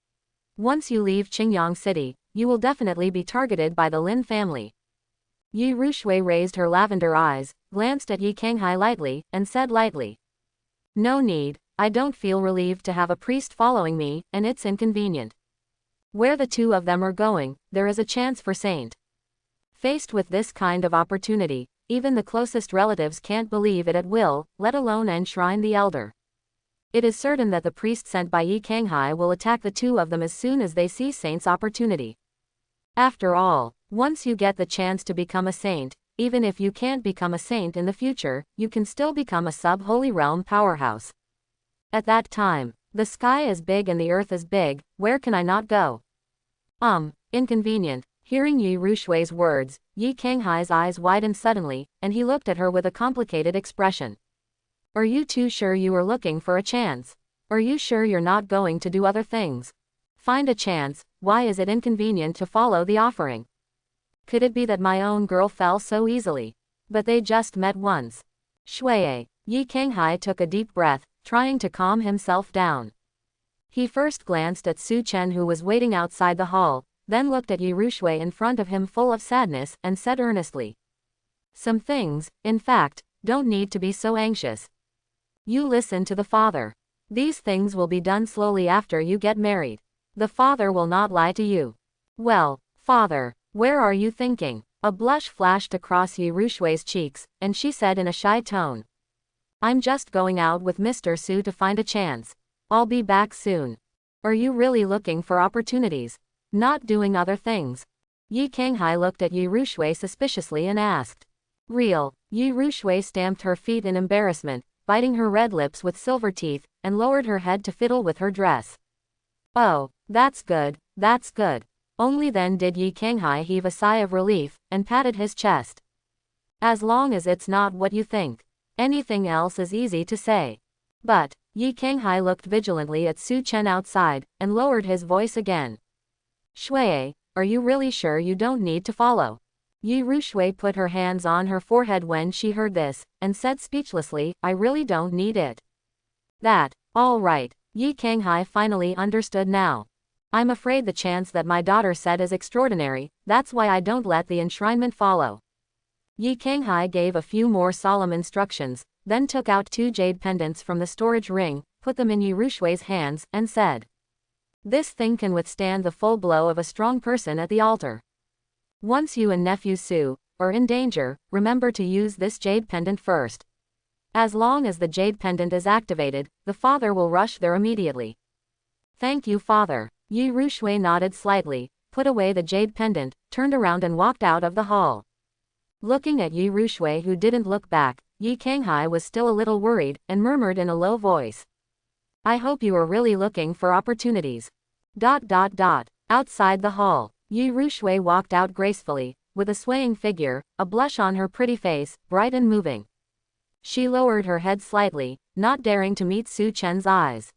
Once you leave Qingyang City, you will definitely be targeted by the Lin family. Yi Rushui raised her lavender eyes, glanced at Yi Kanghai lightly, and said lightly. No need, I don't feel relieved to have a priest following me, and it's inconvenient. Where the two of them are going, there is a chance for Saint. Faced with this kind of opportunity, even the closest relatives can't believe it at will, let alone enshrine the elder. It is certain that the priest sent by Yi Kanghai will attack the two of them as soon as they see Saint's opportunity. After all, once you get the chance to become a saint, even if you can't become a saint in the future, you can still become a sub-Holy Realm powerhouse. At that time, the sky is big and the earth is big, where can I not go? Inconvenient. Hearing Yi Rushui's words, Yi Kanghai's eyes widened suddenly, and he looked at her with a complicated expression. Are you too sure you are looking for a chance? Are you sure you're not going to do other things? Find a chance, why is it inconvenient to follow the offering? Could it be that my own girl fell so easily? But they just met once. Shui. Yi Kanghai took a deep breath, trying to calm himself down. He first glanced at Su Chen, who was waiting outside the hall, then looked at Yi Rushui in front of him full of sadness, and said earnestly. Some things, in fact, don't need to be so anxious. You listen to the father. These things will be done slowly after you get married. The father will not lie to you. Well, father, where are you thinking? A blush flashed across Yi Rushui's cheeks, and she said in a shy tone. I'm just going out with Mr. Su to find a chance. I'll be back soon. Are you really looking for opportunities? Not doing other things? Yi Kanghai looked at Yi Rushui suspiciously and asked. Real. Yi Rushui stamped her feet in embarrassment, biting her red lips with silver teeth, and lowered her head to fiddle with her dress. Oh, that's good, that's good. Only then did Yi Kanghai heave a sigh of relief, and patted his chest. As long as it's not what you think. Anything else is easy to say. But, Yi Kanghai looked vigilantly at Su Chen outside, and lowered his voice again. Shui, are you really sure you don't need to follow? Yi Rushui put her hands on her forehead when she heard this, and said speechlessly, I really don't need it. All right, Yi Kanghai finally understood now. I'm afraid the chance that my daughter said is extraordinary, that's why I don't let the enshrinement follow. Yi Kanghai gave a few more solemn instructions, then took out 2 jade pendants from the storage ring, put them in Yi Rushui's hands, and said. This thing can withstand the full blow of a strong person at the altar. Once you and nephew Su are in danger, remember to use this jade pendant first. As long as the jade pendant is activated, the father will rush there immediately. Thank you, father. Yi Rushui nodded slightly, put away the jade pendant, turned around and walked out of the hall. Looking at Yi Rushui, who didn't look back, Yi Kanghai was still a little worried, and murmured in a low voice. I hope you are really looking for opportunities. Outside the hall, Yi Rushui walked out gracefully, with a swaying figure, a blush on her pretty face, bright and moving. She lowered her head slightly, not daring to meet Su Chen's eyes.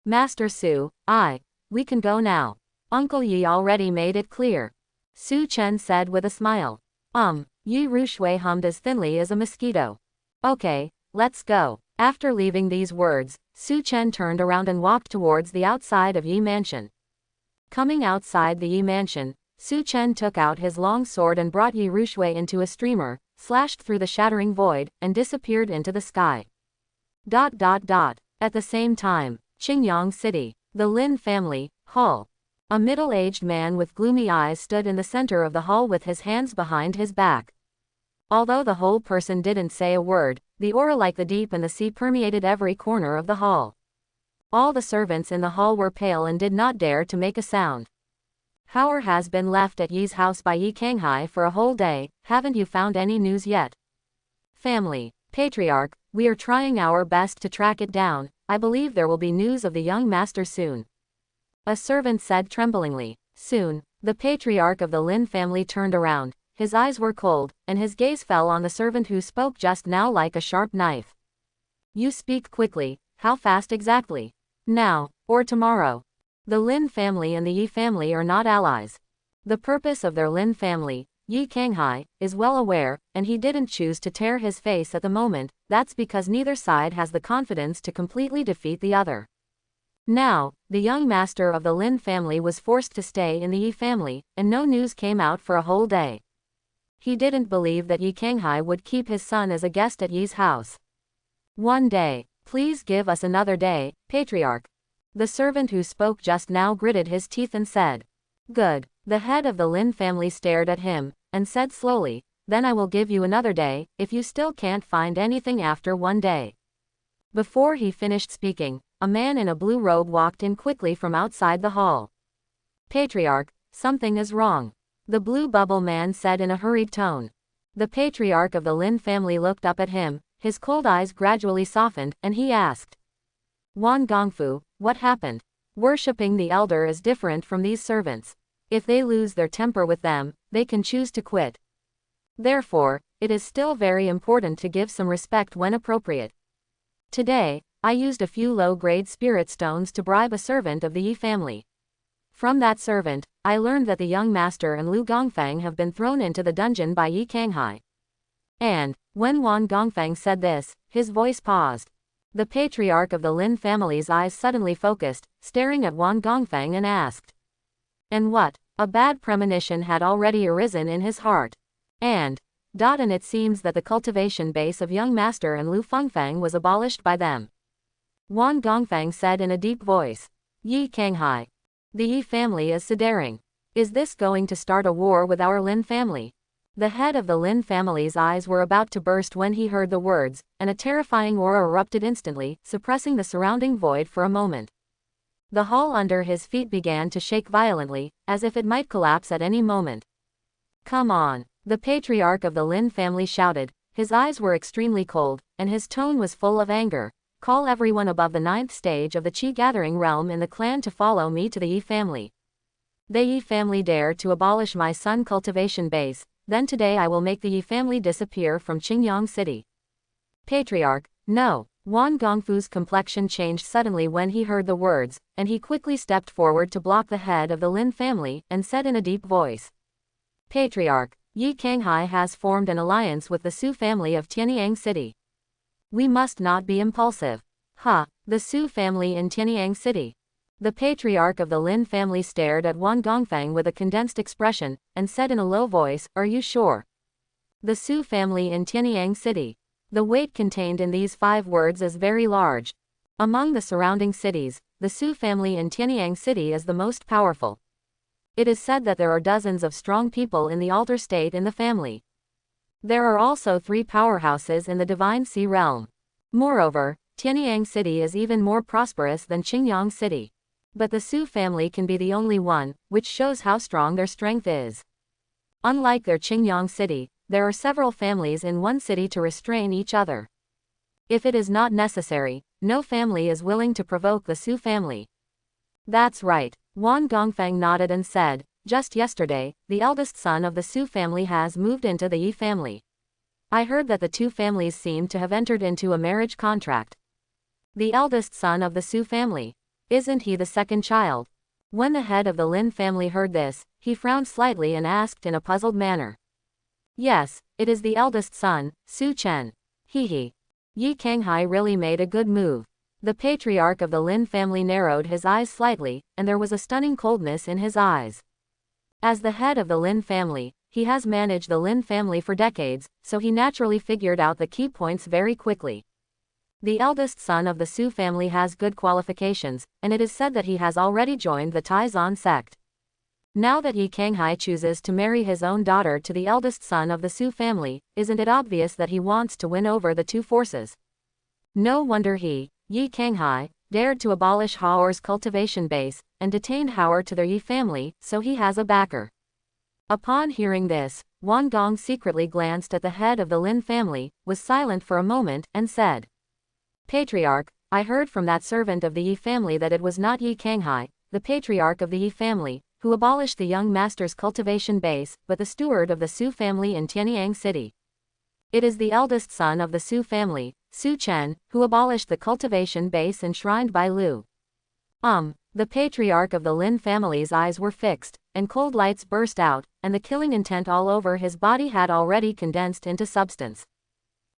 Master Su, we can go now. Uncle Yi already made it clear. Su Chen said with a smile. Yi Rushui hummed as thinly as a mosquito. Okay, let's go. After leaving these words, Su Chen turned around and walked towards the outside of Yi Mansion. Coming outside the Yi Mansion, Su Chen took out his long sword and brought Yi Rushui into a streamer, slashed through the shattering void, and disappeared into the sky. At the same time, Qingyang City, the Lin family, hall. A middle-aged man with gloomy eyes stood in the center of the hall with his hands behind his back. Although the whole person didn't say a word, the aura like the deep and the sea permeated every corner of the hall. All the servants in the hall were pale and did not dare to make a sound. Hauer has been left at Yi's house by Yi Kanghai for a whole day. Haven't you found any news yet? Family, Patriarch, we are trying our best to track it down. I believe there will be news of the young master soon. A servant said tremblingly. Soon, the Patriarch of the Lin family turned around. His eyes were cold, and his gaze fell on the servant who spoke just now like a sharp knife. You speak quickly. How fast exactly? Now, or tomorrow? The Lin family and the Yi family are not allies. The purpose of their Lin family, Yi Kanghai, is well aware, and he didn't choose to tear his face at the moment. That's because neither side has the confidence to completely defeat the other. Now, the young master of the Lin family was forced to stay in the Yi family, and no news came out for a whole day. He didn't believe that Yi Kanghai would keep his son as a guest at Yi's house. One day. Please give us another day, Patriarch. The servant who spoke just now gritted his teeth and said. Good. The head of the Lin family stared at him, and said slowly, then I will give you another day, if you still can't find anything after one day. Before he finished speaking, a man in a blue robe walked in quickly from outside the hall. Patriarch, something is wrong. The blue bubble man said in a hurried tone. The Patriarch of the Lin family looked up at him, his cold eyes gradually softened, and he asked. Wan Gongfu, what happened? Worshipping the elder is different from these servants. If they lose their temper with them, they can choose to quit. Therefore, it is still very important to give some respect when appropriate. Today, I used a few low-grade spirit stones to bribe a servant of the Yi family. From that servant, I learned that the young master and Lu Gongfang have been thrown into the dungeon by Yi Kanghai. And, when Wan Gongfang said this, his voice paused. The Patriarch of the Lin family's eyes suddenly focused, staring at Wan Gongfang and asked. And what? A bad premonition had already arisen in his heart. And it seems that the cultivation base of young master and Lu Fengfang was abolished by them. Wan Gongfang said in a deep voice. Yi Kanghai. The Yi family is sedaring. Is this going to start a war with our Lin family? The head of the Lin family's eyes were about to burst when he heard the words, and a terrifying aura erupted instantly, suppressing the surrounding void for a moment. The hall under his feet began to shake violently, as if it might collapse at any moment. Come on, the Patriarch of the Lin family shouted. His eyes were extremely cold, and his tone was full of anger. Call everyone above the 9th stage of the Qi gathering realm in the clan to follow me to the Yi family. The Yi family dare to abolish my sun cultivation base, then today I will make the Yi family disappear from Qingyang City. Patriarch, no. Wan Gongfu's complexion changed suddenly when he heard the words, and he quickly stepped forward to block the head of the Lin family, and said in a deep voice. Patriarch, Yi Kanghai has formed an alliance with the Su family of Tianyang City. We must not be impulsive. The Su family in Tianyang City. The Patriarch of the Lin family stared at Wan Gongfang with a condensed expression, and said in a low voice, Are you sure? The Su family in Tianyang City. The weight contained in these 5 words is very large. Among the surrounding cities, the Su family in Tianyang City is the most powerful. It is said that there are dozens of strong people in the altar state in the family. There are also 3 powerhouses in the Divine Sea realm. Moreover, Tianyang City is even more prosperous than Qingyang City. But the Su family can be the only one, which shows how strong their strength is. Unlike their Qingyang City, there are several families in one city to restrain each other. If it is not necessary, no family is willing to provoke the Su family. That's right. Wan Gongfang nodded and said, just yesterday, the eldest son of the Su family has moved into the Yi family. I heard that the 2 families seem to have entered into a marriage contract. The eldest son of the Su family. Isn't he the second child? When the head of the Lin family heard this, he frowned slightly and asked in a puzzled manner. Yes, it is the eldest son, Su Chen. He. Yi Kanghai really made a good move. The patriarch of the Lin family narrowed his eyes slightly, and there was a stunning coldness in his eyes. As the head of the Lin family, he has managed the Lin family for decades, so he naturally figured out the key points very quickly. The eldest son of the Su family has good qualifications, and it is said that he has already joined the Taizan sect. Now that Yi Kanghai chooses to marry his own daughter to the eldest son of the Su family, isn't it obvious that he wants to win over the two forces? No wonder he, Yi Kanghai, dared to abolish Haor's cultivation base, and detained Haor to their Yi family, so he has a backer. Upon hearing this, Wang Gong secretly glanced at the head of the Lin family, was silent for a moment, and said, Patriarch, I heard from that servant of the Yi family that it was not Yi Kanghai, the patriarch of the Yi family, who abolished the young master's cultivation base, but the steward of the Su family in Tianyang City. It is the eldest son of the Su family, Su Chen, who abolished the cultivation base enshrined by Lu. The patriarch of the Lin family's eyes were fixed, and cold lights burst out, and the killing intent all over his body had already condensed into substance.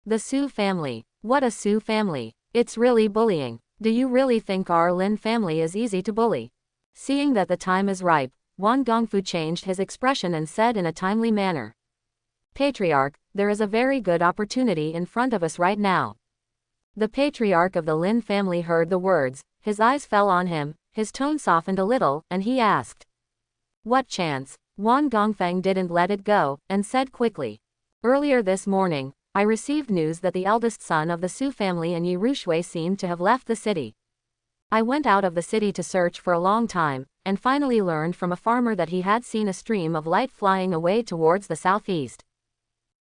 The Su family. What a Su family. It's really bullying. Do you really think our Lin family is easy to bully? Seeing that the time is ripe, Wang Gongfu changed his expression and said in a timely manner. Patriarch, there is a very good opportunity in front of us right now. The patriarch of the Lin family heard the words, his eyes fell on him, his tone softened a little, and he asked. What chance? Wang Gongfeng didn't let it go, and said quickly. Earlier this morning, I received news that the eldest son of the Su family and Yi Rushui seemed to have left the city. I went out of the city to search for a long time, and finally learned from a farmer that he had seen a stream of light flying away towards the southeast.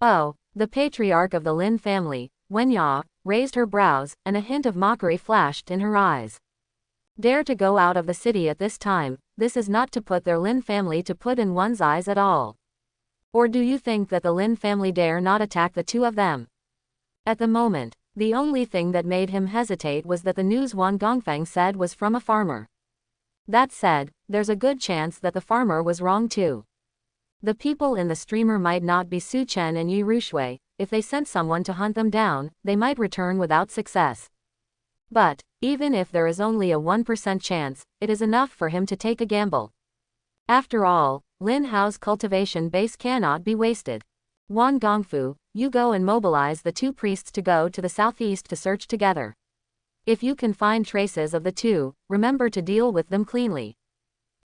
Oh, the patriarch of the Lin family, Wen Ya, raised her brows, and a hint of mockery flashed in her eyes. Dare to go out of the city at this time, this is not to put their Lin family to put in one's eyes at all. Or do you think that the Lin family dare not attack the two of them? At the moment, the only thing that made him hesitate was that the news Wang Gongfeng said was from a farmer. That said, there's a good chance that the farmer was wrong too. The people in the streamer might not be Su Chen and Yi Rushui. If they sent someone to hunt them down, they might return without success. But, even if there is only a 1% chance, it is enough for him to take a gamble. After all, Lin Hao's cultivation base cannot be wasted. Wang Gongfu, you go and mobilize the two priests to go to the southeast to search together. If you can find traces of the two, remember to deal with them cleanly.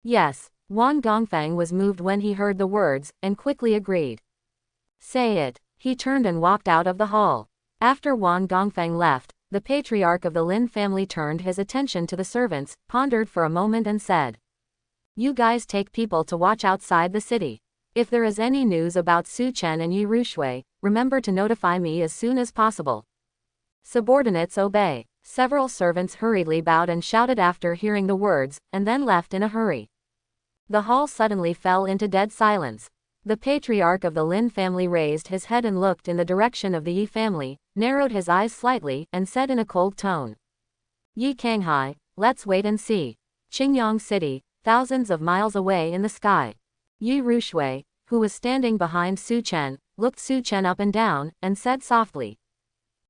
Yes, Wang Gongfeng was moved when he heard the words, and quickly agreed. Say it. He turned and walked out of the hall. After Wang Gongfeng left, the patriarch of the Lin family turned his attention to the servants, pondered for a moment and said. You guys take people to watch outside the city. If there is any news about Su Chen and Yi Rushui, remember to notify me as soon as possible. Subordinates obey. Several servants hurriedly bowed and shouted after hearing the words, and then left in a hurry. The hall suddenly fell into dead silence. The patriarch of the Lin family raised his head and looked in the direction of the Yi family, narrowed his eyes slightly, and said in a cold tone. Yi Kanghai, let's wait and see. Qingyang City, thousands of miles away in the sky. Yi Rushui, who was standing behind Su Chen, looked Su Chen up and down, and said softly.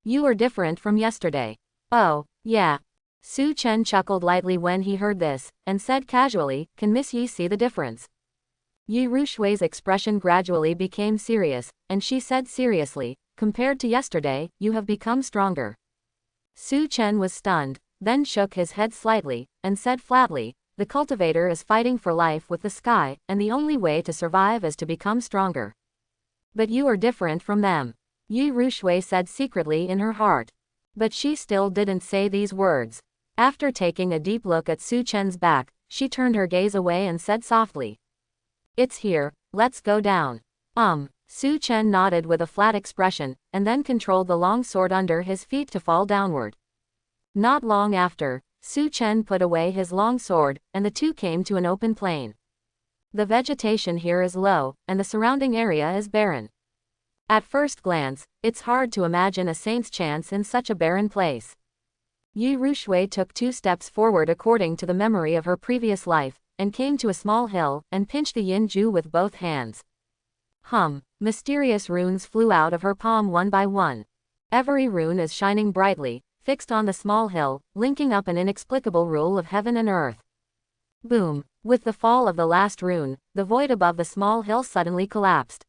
You are different from yesterday. Oh, yeah. Su Chen chuckled lightly when he heard this, and said casually, can Miss Yi see the difference? Yi Rushui's expression gradually became serious, and she said seriously, compared to yesterday, you have become stronger. Su Chen was stunned, then shook his head slightly, and said flatly, the cultivator is fighting for life with the sky, and the only way to survive is to become stronger. But you are different from them. Yi Rushui said secretly in her heart. But she still didn't say these words. After taking a deep look at Su Chen's back, she turned her gaze away and said softly. It's here, let's go down. Su Chen nodded with a flat expression, and then controlled the long sword under his feet to fall downward. Not long after, Su Chen put away his long sword, and the two came to an open plain. The vegetation here is low, and the surrounding area is barren. At first glance, it's hard to imagine a saint's chance in such a barren place. Yi Rushui took 2 steps forward according to the memory of her previous life, and came to a small hill, and pinched the Yinju with both hands. Mysterious runes flew out of her palm one by one. Every rune is shining brightly, fixed on the small hill, linking up an inexplicable rule of heaven and earth. Boom! With the fall of the last rune, the void above the small hill suddenly collapsed.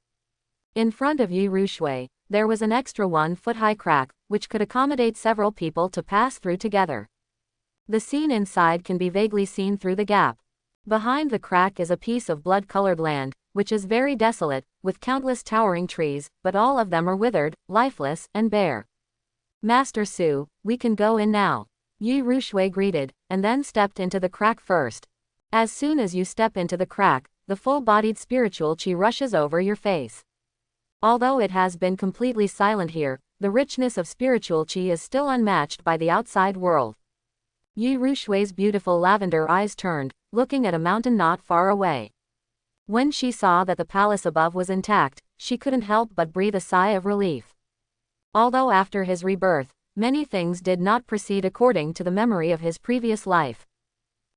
In front of Yushu, there was an extra 1-foot-high crack, which could accommodate several people to pass through together. The scene inside can be vaguely seen through the gap. Behind the crack is a piece of blood-colored land, which is very desolate, with countless towering trees, but all of them are withered, lifeless, and bare. Master Su, we can go in now. Yushu greeted, and then stepped into the crack first. As soon as you step into the crack, the full-bodied spiritual chi rushes over your face. Although it has been completely silent here, the richness of spiritual chi is still unmatched by the outside world. Yushu's beautiful lavender eyes turned, looking at a mountain not far away. When she saw that the palace above was intact, she couldn't help but breathe a sigh of relief. Although after his rebirth, many things did not proceed according to the memory of his previous life.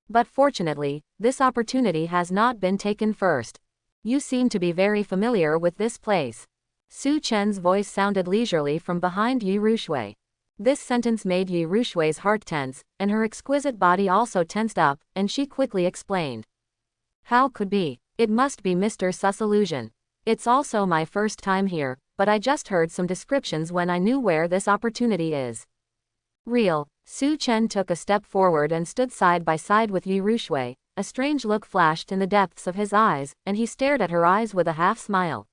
But fortunately, this opportunity has not been taken first. You seem to be very familiar with this place. Su Chen's voice sounded leisurely from behind Yushu. This sentence made Yushu's heart tense, and her exquisite body also tensed up, and she quickly explained. How could be? It must be Mr. Su's illusion. It's also my first time here, but I just heard some descriptions when I knew where this opportunity is. Real. Su Chen took a step forward and stood side by side with Yushu. A strange look flashed in the depths of his eyes, and he stared at her eyes with a half-smile.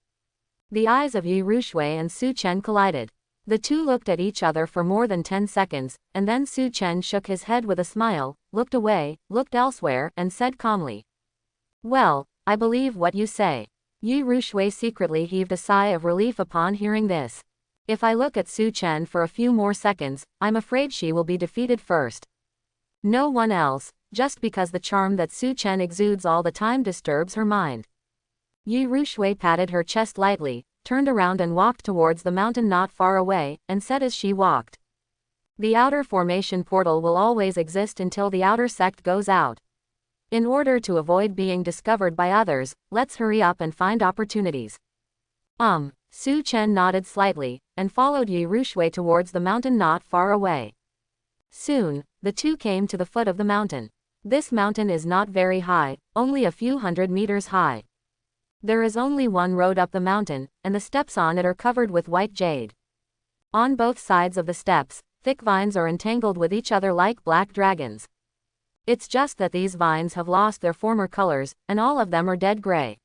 The eyes of Yushu and Su Chen collided. The two looked at each other for more than 10 seconds, and then Su Chen shook his head with a smile, looked away, looked elsewhere, and said calmly. Well, I believe what you say. Yushu secretly heaved a sigh of relief upon hearing this. If I look at Su Chen for a few more seconds, I'm afraid she will be defeated first. No one else, just because the charm that Su Chen exudes all the time disturbs her mind. Yushu patted her chest lightly, turned around and walked towards the mountain not far away, and said as she walked. The outer formation portal will always exist until the outer sect goes out. In order to avoid being discovered by others, let's hurry up and find opportunities. Su Chen nodded slightly, and followed Yushu towards the mountain not far away. Soon, the two came to the foot of the mountain. This mountain is not very high, only a few 100 meters high. There is only one road up the mountain, and the steps on it are covered with white jade. On both sides of the steps, thick vines are entangled with each other like black dragons. It's just that these vines have lost their former colors, and all of them are dead gray.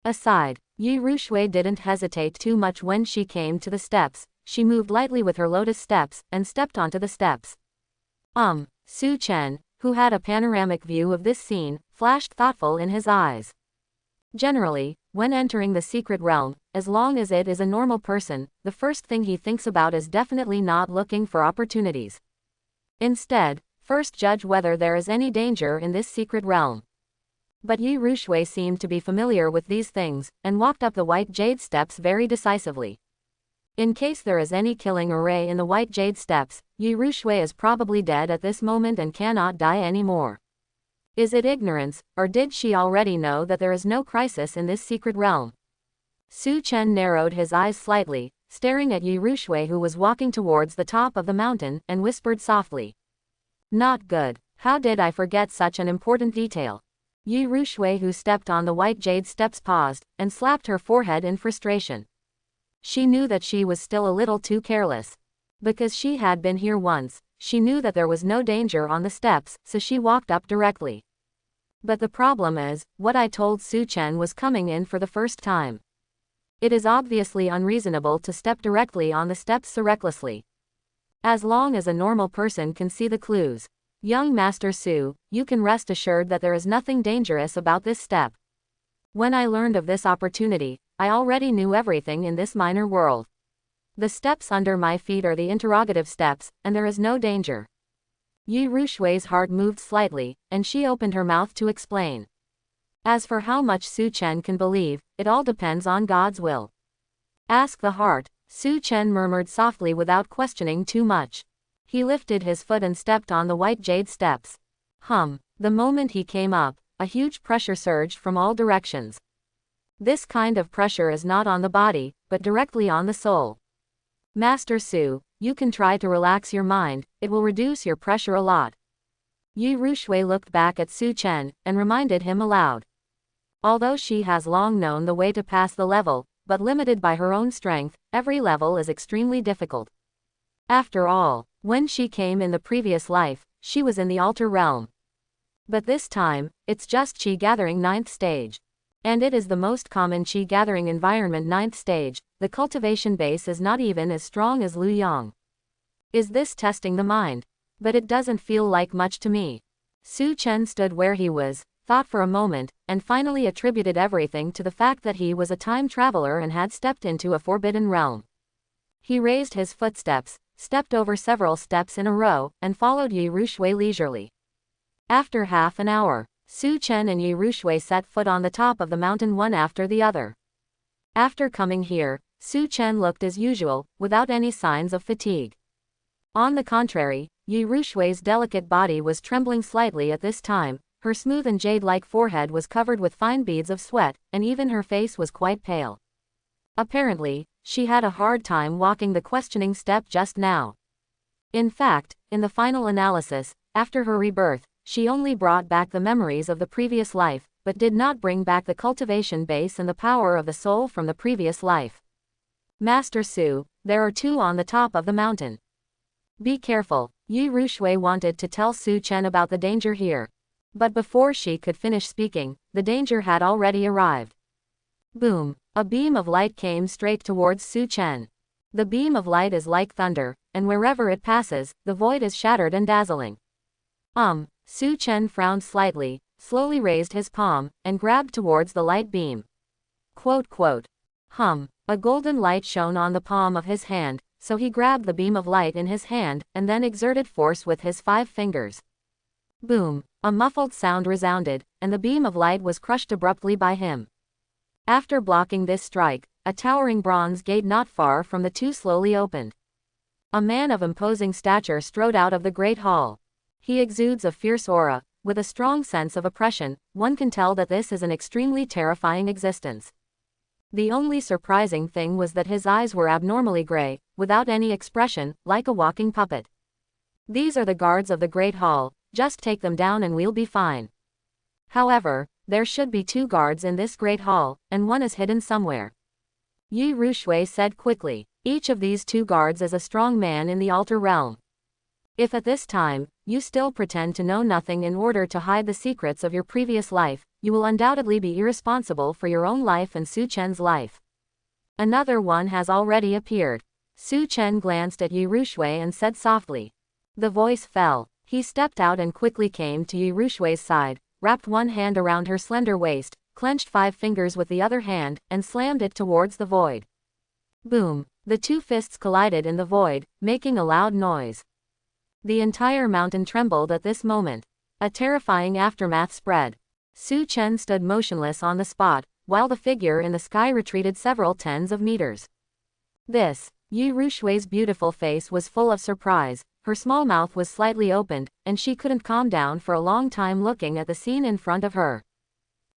Aside, Yushu didn't hesitate too much when she came to the steps. She moved lightly with her lotus steps, and stepped onto the steps. Su Chen, who had a panoramic view of this scene, flashed thoughtful in his eyes. Generally, when entering the secret realm, as long as it is a normal person, the first thing he thinks about is definitely not looking for opportunities. Instead, first judge whether there is any danger in this secret realm. But Yushu seemed to be familiar with these things, and walked up the white jade steps very decisively. In case there is any killing array in the white jade steps, Yushu is probably dead at this moment and cannot die anymore. Is it ignorance, or did she already know that there is no crisis in this secret realm? Su Chen narrowed his eyes slightly, staring at Yushu who was walking towards the top of the mountain, and whispered softly. Not good. How did I forget such an important detail? Yushu who stepped on the white jade steps paused, and slapped her forehead in frustration. She knew that she was still a little too careless. Because she had been here once, she knew that there was no danger on the steps, so she walked up directly. But the problem is, what I told Su Chen was coming in for the first time. It is obviously unreasonable to step directly on the steps so recklessly. As long as a normal person can see the clues. Young Master Su, you can rest assured that there is nothing dangerous about this step. When I learned of this opportunity, I already knew everything in this minor world. The steps under my feet are the interrogative steps, and there is no danger. Yushu's heart moved slightly, and she opened her mouth to explain. As for how much Su Chen can believe, it all depends on God's will. Ask the heart, Su Chen murmured softly without questioning too much. He lifted his foot and stepped on the white jade steps. The moment he came up, a huge pressure surged from all directions. This kind of pressure is not on the body, but directly on the soul. Master Su, you can try to relax your mind, it will reduce your pressure a lot. Yi Rushui looked back at Su Chen, and reminded him aloud. Although she has long known the way to pass the level, but limited by her own strength, every level is extremely difficult. After all, when she came in the previous life, she was in the altar realm. But this time, it's just chi gathering 9th stage. And it is the most common chi gathering environment 9th stage, the cultivation base is not even as strong as Lu Yang. Is this testing the mind? But it doesn't feel like much to me. Su Chen stood where he was, thought for a moment, and finally attributed everything to the fact that he was a time traveler and had stepped into a forbidden realm. He raised his footsteps, stepped over several steps in a row, and followed Yi Rushui leisurely. After half an hour, Su Chen and Yi Rushui set foot on the top of the mountain one after the other. After coming here, Su Chen looked as usual, without any signs of fatigue. On the contrary, Yi Rushui's delicate body was trembling slightly at this time, her smooth and jade-like forehead was covered with fine beads of sweat, and even her face was quite pale. Apparently, she had a hard time walking the questioning step just now. In fact, in the final analysis, after her rebirth, she only brought back the memories of the previous life, but did not bring back the cultivation base and the power of the soul from the previous life. Master Su, there are 2 on the top of the mountain. Be careful, Yi Rushui wanted to tell Su Chen about the danger here. But before she could finish speaking, the danger had already arrived. Boom! A beam of light came straight towards Su Chen. The beam of light is like thunder, and wherever it passes, the void is shattered and dazzling. Su Chen frowned slightly, slowly raised his palm, and grabbed towards the light beam. A golden light shone on the palm of his hand, so he grabbed the beam of light in his hand, and then exerted force with his 5 fingers. Boom! A muffled sound resounded, and the beam of light was crushed abruptly by him. After blocking this strike, a towering bronze gate not far from the 2 slowly opened. A man of imposing stature strode out of the great hall. He exudes a fierce aura, with a strong sense of oppression. One can tell that this is an extremely terrifying existence. The only surprising thing was that his eyes were abnormally gray, without any expression, like a walking puppet. These are the guards of the Great Hall, just take them down and we'll be fine. However, there should be 2 guards in this Great Hall, and one is hidden somewhere. Yi Rushui said quickly. Each of these 2 guards is a strong man in the altar realm. If at this time, you still pretend to know nothing in order to hide the secrets of your previous life, you will undoubtedly be irresponsible for your own life and Su Chen's life. Another one has already appeared. Su Chen glanced at Yi Rushui and said softly. The voice fell. He stepped out and quickly came to Yi Rushui's side, wrapped one hand around her slender waist, clenched 5 fingers with the other hand, and slammed it towards the void. Boom! The 2 fists collided in the void, making a loud noise. The entire mountain trembled at this moment. A terrifying aftermath spread. Su Chen stood motionless on the spot, while the figure in the sky retreated several tens of meters. Yi Rushui's beautiful face was full of surprise, her small mouth was slightly opened, and she couldn't calm down for a long time looking at the scene in front of her.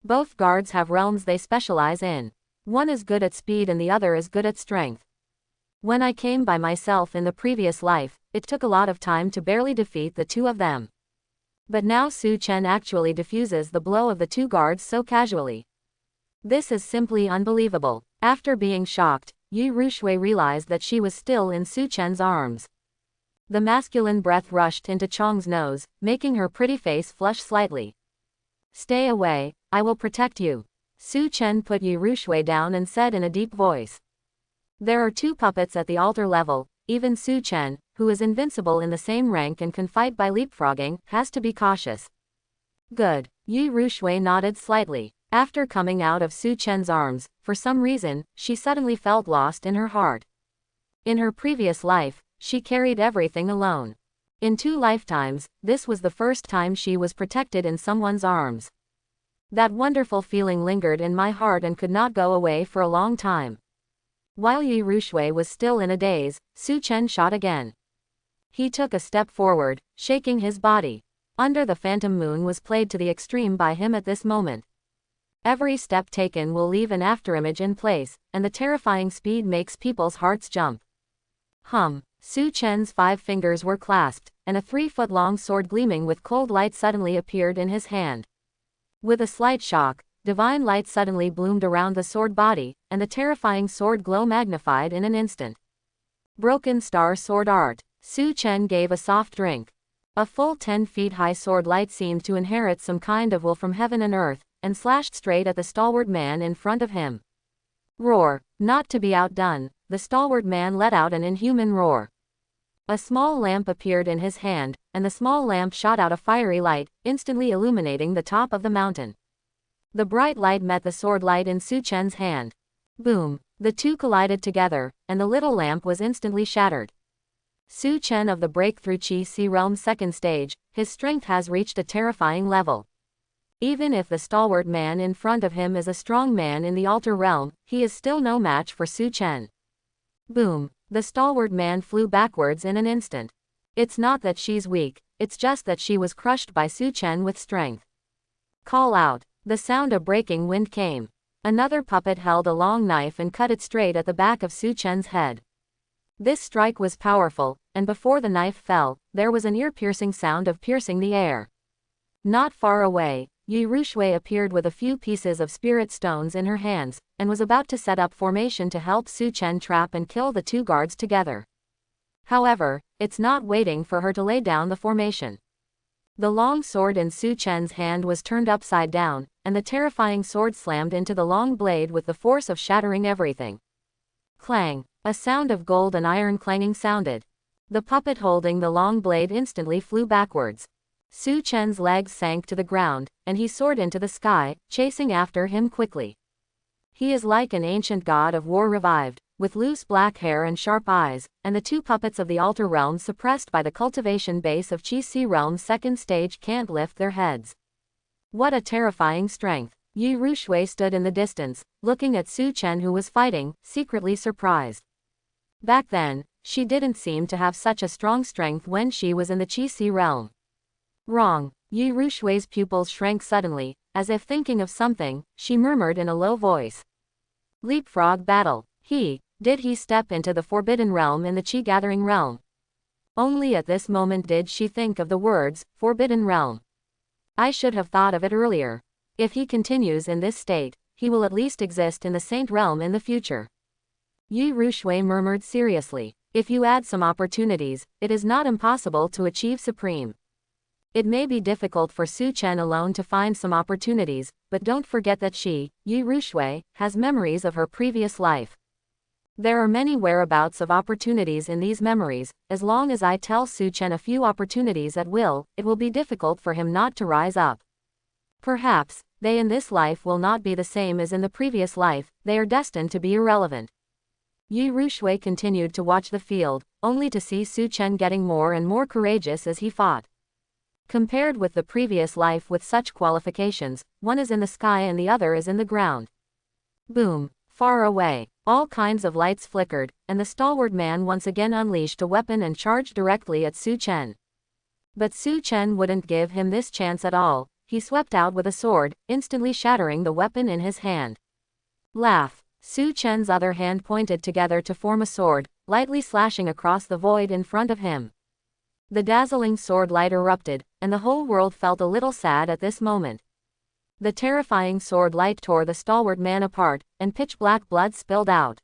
Both guards have realms they specialize in. One is good at speed and the other is good at strength. When I came by myself in the previous life, it took a lot of time to barely defeat the 2 of them. But now Su Chen actually diffuses the blow of the 2 guards so casually. This is simply unbelievable. After being shocked, Yi Rushui realized that she was still in Su Chen's arms. The masculine breath rushed into Chong's nose, making her pretty face flush slightly. Stay away, I will protect you. Su Chen put Yi Rushui down and said in a deep voice. There are 2 puppets at the altar level, even Su Chen, who is invincible in the same rank and can fight by leapfrogging, has to be cautious. Good. Yi Rushui nodded slightly. After coming out of Su Chen's arms, for some reason, she suddenly felt lost in her heart. In her previous life, she carried everything alone. In 2 lifetimes, this was the first time she was protected in someone's arms. That wonderful feeling lingered in my heart and could not go away for a long time. While Yi Rushui was still in a daze, Su Chen shot again. He took a step forward, shaking his body. Under the phantom moon was played to the extreme by him at this moment. Every step taken will leave an afterimage in place, and the terrifying speed makes people's hearts jump. Su Chen's 5 fingers were clasped, and a 3-foot-long sword gleaming with cold light suddenly appeared in his hand. With a slight shock, divine light suddenly bloomed around the sword body, and the terrifying sword glow magnified in an instant. Broken Star Sword Art. Su Chen gave a soft drink. A full 10 feet high sword light seemed to inherit some kind of will from heaven and earth, and slashed straight at the stalwart man in front of him. Roar. Not to be outdone, the stalwart man let out an inhuman roar. A small lamp appeared in his hand, and the small lamp shot out a fiery light, instantly illuminating the top of the mountain. The bright light met the sword light in Su Chen's hand. Boom. The two collided together, and the little lamp was instantly shattered. Su Chen of the Breakthrough Qi Si Realm's 2nd stage, his strength has reached a terrifying level. Even if the stalwart man in front of him is a strong man in the Altar Realm, he is still no match for Su Chen. Boom. The stalwart man flew backwards in an instant. It's not that she's weak, it's just that she was crushed by Su Chen with strength. Call out. The sound of breaking wind came. Another puppet held a long knife and cut it straight at the back of Su Chen's head. This strike was powerful, and before the knife fell, there was an ear-piercing sound of piercing the air. Not far away, Yushu appeared with a few pieces of spirit stones in her hands, and was about to set up formation to help Su Chen trap and kill the 2 guards together. However, it's not waiting for her to lay down the formation. The long sword in Su Chen's hand was turned upside down, and the terrifying sword slammed into the long blade with the force of shattering everything. Clang! A sound of gold and iron clanging sounded. The puppet holding the long blade instantly flew backwards. Su Chen's legs sank to the ground, and he soared into the sky, chasing after him quickly. He is like an ancient god of war revived, with loose black hair and sharp eyes, and the 2 puppets of the Altar Realm suppressed by the cultivation base of Qi Si Realm's 2nd stage can't lift their heads. What a terrifying strength! Yushu stood in the distance, looking at Su Chen who was fighting, secretly surprised. Back then, she didn't seem to have such a strong strength when she was in the Qi Si Realm. Wrong. Yushu's pupils shrank suddenly, as if thinking of something, she murmured in a low voice. Leapfrog battle. Did he step into the Forbidden Realm in the Qi Gathering Realm? Only at this moment did she think of the words, Forbidden Realm. I should have thought of it earlier. If he continues in this state, he will at least exist in the Saint Realm in the future. Yushu murmured seriously. If you add some opportunities, it is not impossible to achieve Supreme. It may be difficult for Su Chen alone to find some opportunities, but don't forget that she, Yushu, has memories of her previous life. There are many whereabouts of opportunities in these memories. As long as I tell Su Chen a few opportunities at will, it will be difficult for him not to rise up. Perhaps, they in this life will not be the same as in the previous life, they are destined to be irrelevant. Yushu continued to watch the field, only to see Su Chen getting more and more courageous as he fought. Compared with the previous life with such qualifications, one is in the sky and the other is in the ground. Boom! Far away, all kinds of lights flickered, and the stalwart man once again unleashed a weapon and charged directly at Su Chen. But Su Chen wouldn't give him this chance at all. He swept out with a sword, instantly shattering the weapon in his hand. Laugh! Su Chen's other hand pointed together to form a sword, lightly slashing across the void in front of him. The dazzling sword light erupted, and the whole world felt a little sad at this moment. The terrifying sword light tore the stalwart man apart, and pitch-black blood spilled out.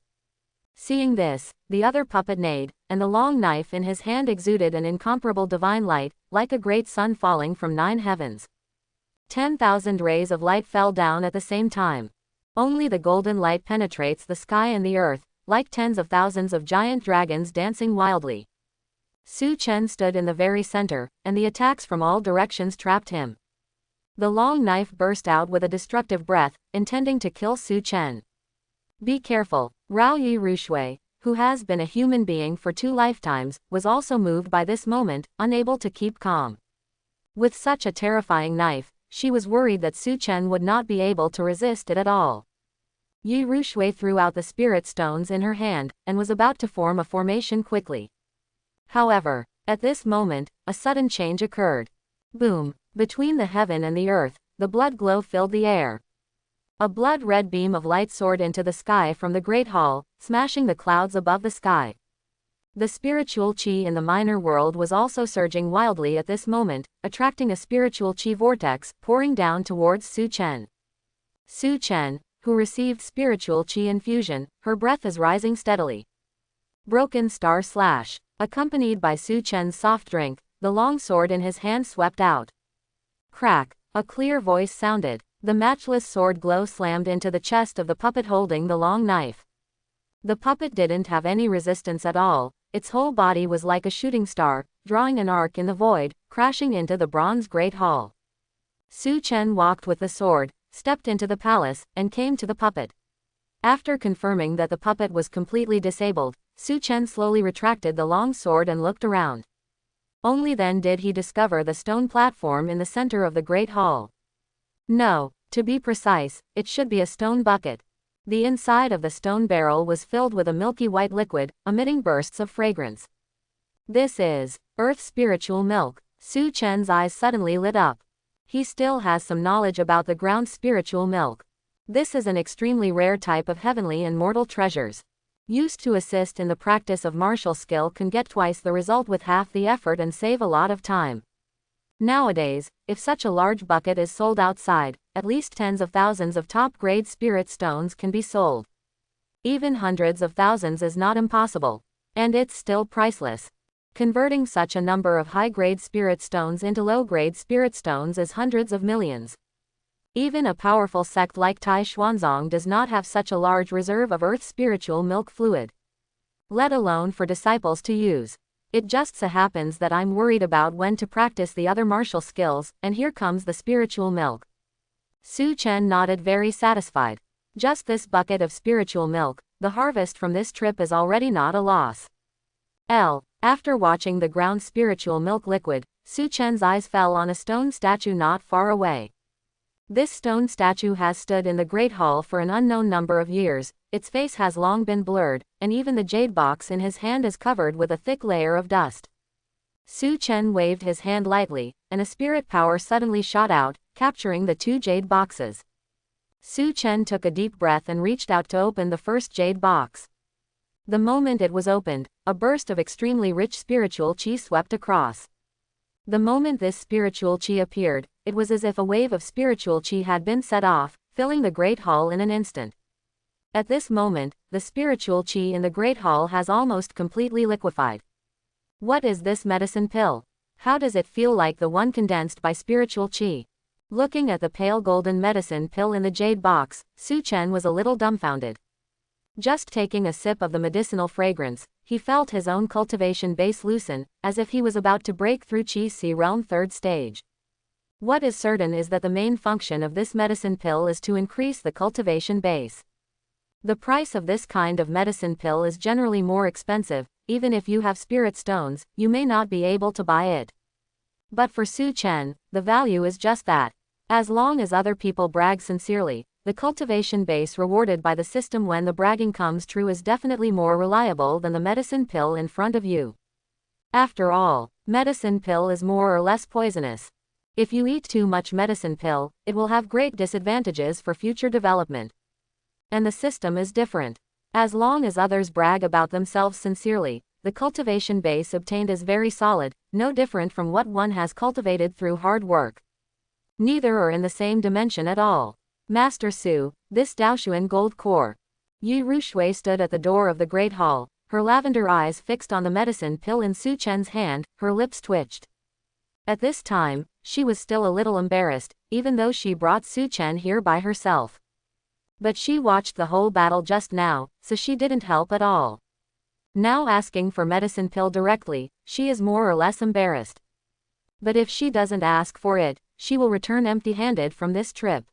Seeing this, the other puppet neighed, and the long knife in his hand exuded an incomparable divine light, like a great sun falling from 9 heavens. 10,000 rays of light fell down at the same time. Only the golden light penetrates the sky and the earth, like tens of thousands of giant dragons dancing wildly. Su Chen stood in the very center, and the attacks from all directions trapped him. The long knife burst out with a destructive breath, intending to kill Su Chen. Be careful. Rao Yushu, who has been a human being for 2 lifetimes, was also moved by this moment, unable to keep calm. With such a terrifying knife, she was worried that Su Chen would not be able to resist it at all. Yushu threw out the spirit stones in her hand, and was about to form a formation quickly. However, at this moment, a sudden change occurred. Boom! Between the heaven and the earth, the blood glow filled the air. A blood-red beam of light soared into the sky from the Great Hall, smashing the clouds above the sky. The spiritual chi in the minor world was also surging wildly at this moment, attracting a spiritual chi vortex, pouring down towards Su Chen. Su Chen, who received spiritual chi infusion, her breath is rising steadily. Broken star slash. Accompanied by Su Chen's soft drink, the long sword in his hand swept out. Crack, a clear voice sounded. The matchless sword glow slammed into the chest of the puppet holding the long knife. The puppet didn't have any resistance at all, its whole body was like a shooting star, drawing an arc in the void, crashing into the bronze Great Hall. Su Chen walked with the sword, stepped into the palace, and came to the puppet. After confirming that the puppet was completely disabled, Su Chen slowly retracted the long sword and looked around. Only then did he discover the stone platform in the center of the Great Hall. No, to be precise, it should be a stone bucket. The inside of the stone barrel was filled with a milky white liquid, emitting bursts of fragrance. This is Earth spiritual milk. Su Chen's eyes suddenly lit up. He still has some knowledge about the ground spiritual milk. This is an extremely rare type of heavenly and mortal treasures. Used to assist in the practice of martial skill can get twice the result with half the effort and save a lot of time. Nowadays, if such a large bucket is sold outside, at least tens of thousands of top-grade spirit stones can be sold. Even hundreds of thousands is not impossible. And it's still priceless. Converting such a number of high-grade spirit stones into low-grade spirit stones is hundreds of millions. Even a powerful sect like Tai Xuanzong does not have such a large reserve of earth spiritual milk fluid. Let alone for disciples to use. It just so happens that I'm worried about when to practice the other martial skills, and here comes the spiritual milk. Su Chen nodded, very satisfied. Just this bucket of spiritual milk, the harvest from this trip is already not a loss. After watching the ground spiritual milk liquid, Su Chen's eyes fell on a stone statue not far away. This stone statue has stood in the Great Hall for an unknown number of years, its face has long been blurred, and even the jade box in his hand is covered with a thick layer of dust. Su Chen waved his hand lightly, and a spirit power suddenly shot out, capturing the two jade boxes. Su Chen took a deep breath and reached out to open the first jade box. The moment it was opened, a burst of extremely rich spiritual chi swept across. The moment this spiritual chi appeared, it was as if a wave of spiritual chi had been set off, filling the Great Hall in an instant. At this moment, the spiritual chi in the Great Hall has almost completely liquefied. What is this medicine pill? How does it feel like the one condensed by spiritual chi? Looking at the pale golden medicine pill in the jade box, Su Chen was a little dumbfounded. Just taking a sip of the medicinal fragrance, he felt his own cultivation base loosen, as if he was about to break through Chi Si Realm 3rd stage. What is certain is that the main function of this medicine pill is to increase the cultivation base. The price of this kind of medicine pill is generally more expensive, even if you have spirit stones, you may not be able to buy it. But for Su Chen, the value is just that. As long as other people brag sincerely, the cultivation base rewarded by the system when the bragging comes true is definitely more reliable than the medicine pill in front of you. After all, medicine pill is more or less poisonous. If you eat too much medicine pill, it will have great disadvantages for future development. And the system is different. As long as others brag about themselves sincerely, the cultivation base obtained is very solid, no different from what one has cultivated through hard work. Neither are in the same dimension at all. Master Su, this Daoshuan gold core. Yushu stood at the door of the Great Hall, her lavender eyes fixed on the medicine pill in Su Chen's hand, her lips twitched. At this time, she was still a little embarrassed, even though she brought Su Chen here by herself. But she watched the whole battle just now, so she didn't help at all. Now asking for medicine pill directly, she is more or less embarrassed. But if she doesn't ask for it, she will return empty-handed from this trip.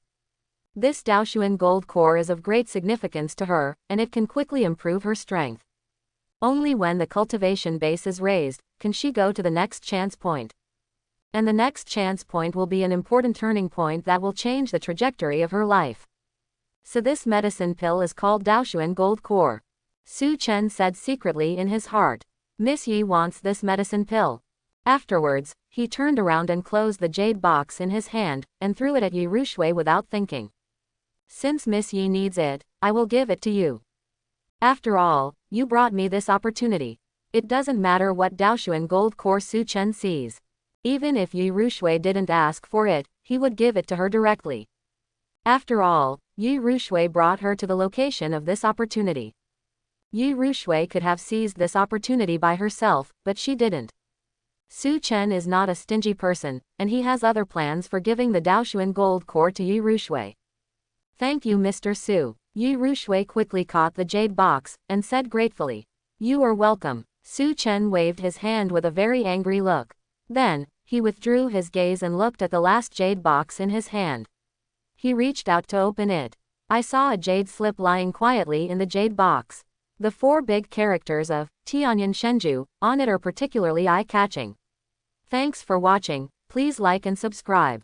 This Daoshuan gold core is of great significance to her, and it can quickly improve her strength. Only when the cultivation base is raised, can she go to the next chance point. And the next chance point will be an important turning point that will change the trajectory of her life. So this medicine pill is called Daoshuan gold core. Su Chen said secretly in his heart. Miss Yi wants this medicine pill. Afterwards, He turned around and closed the jade box in his hand, and threw it at Yi Rushui without thinking. Since Miss Yi needs it, I will give it to you. After all, you brought me this opportunity. It doesn't matter what Daoshuan gold core Su Chen sees. Even if Yi Rushui didn't ask for it, he would give it to her directly. After all, Yi Rushui brought her to the location of this opportunity. Yi Rushui could have seized this opportunity by herself, but she didn't. Su Chen is not a stingy person, and he has other plans for giving the Daoshuan gold core to Yi Rushui. Thank you, Mr. Su. Yi Rushui quickly caught the jade box, and said gratefully. You are welcome. Su Chen waved his hand with a very angry look. Then, he withdrew his gaze and looked at the last jade box in his hand. He reached out to open it. I saw a jade slip lying quietly in the jade box. The 4 big characters of Tianyan Shenju on it are particularly eye-catching. Thanks for watching. Please like and subscribe.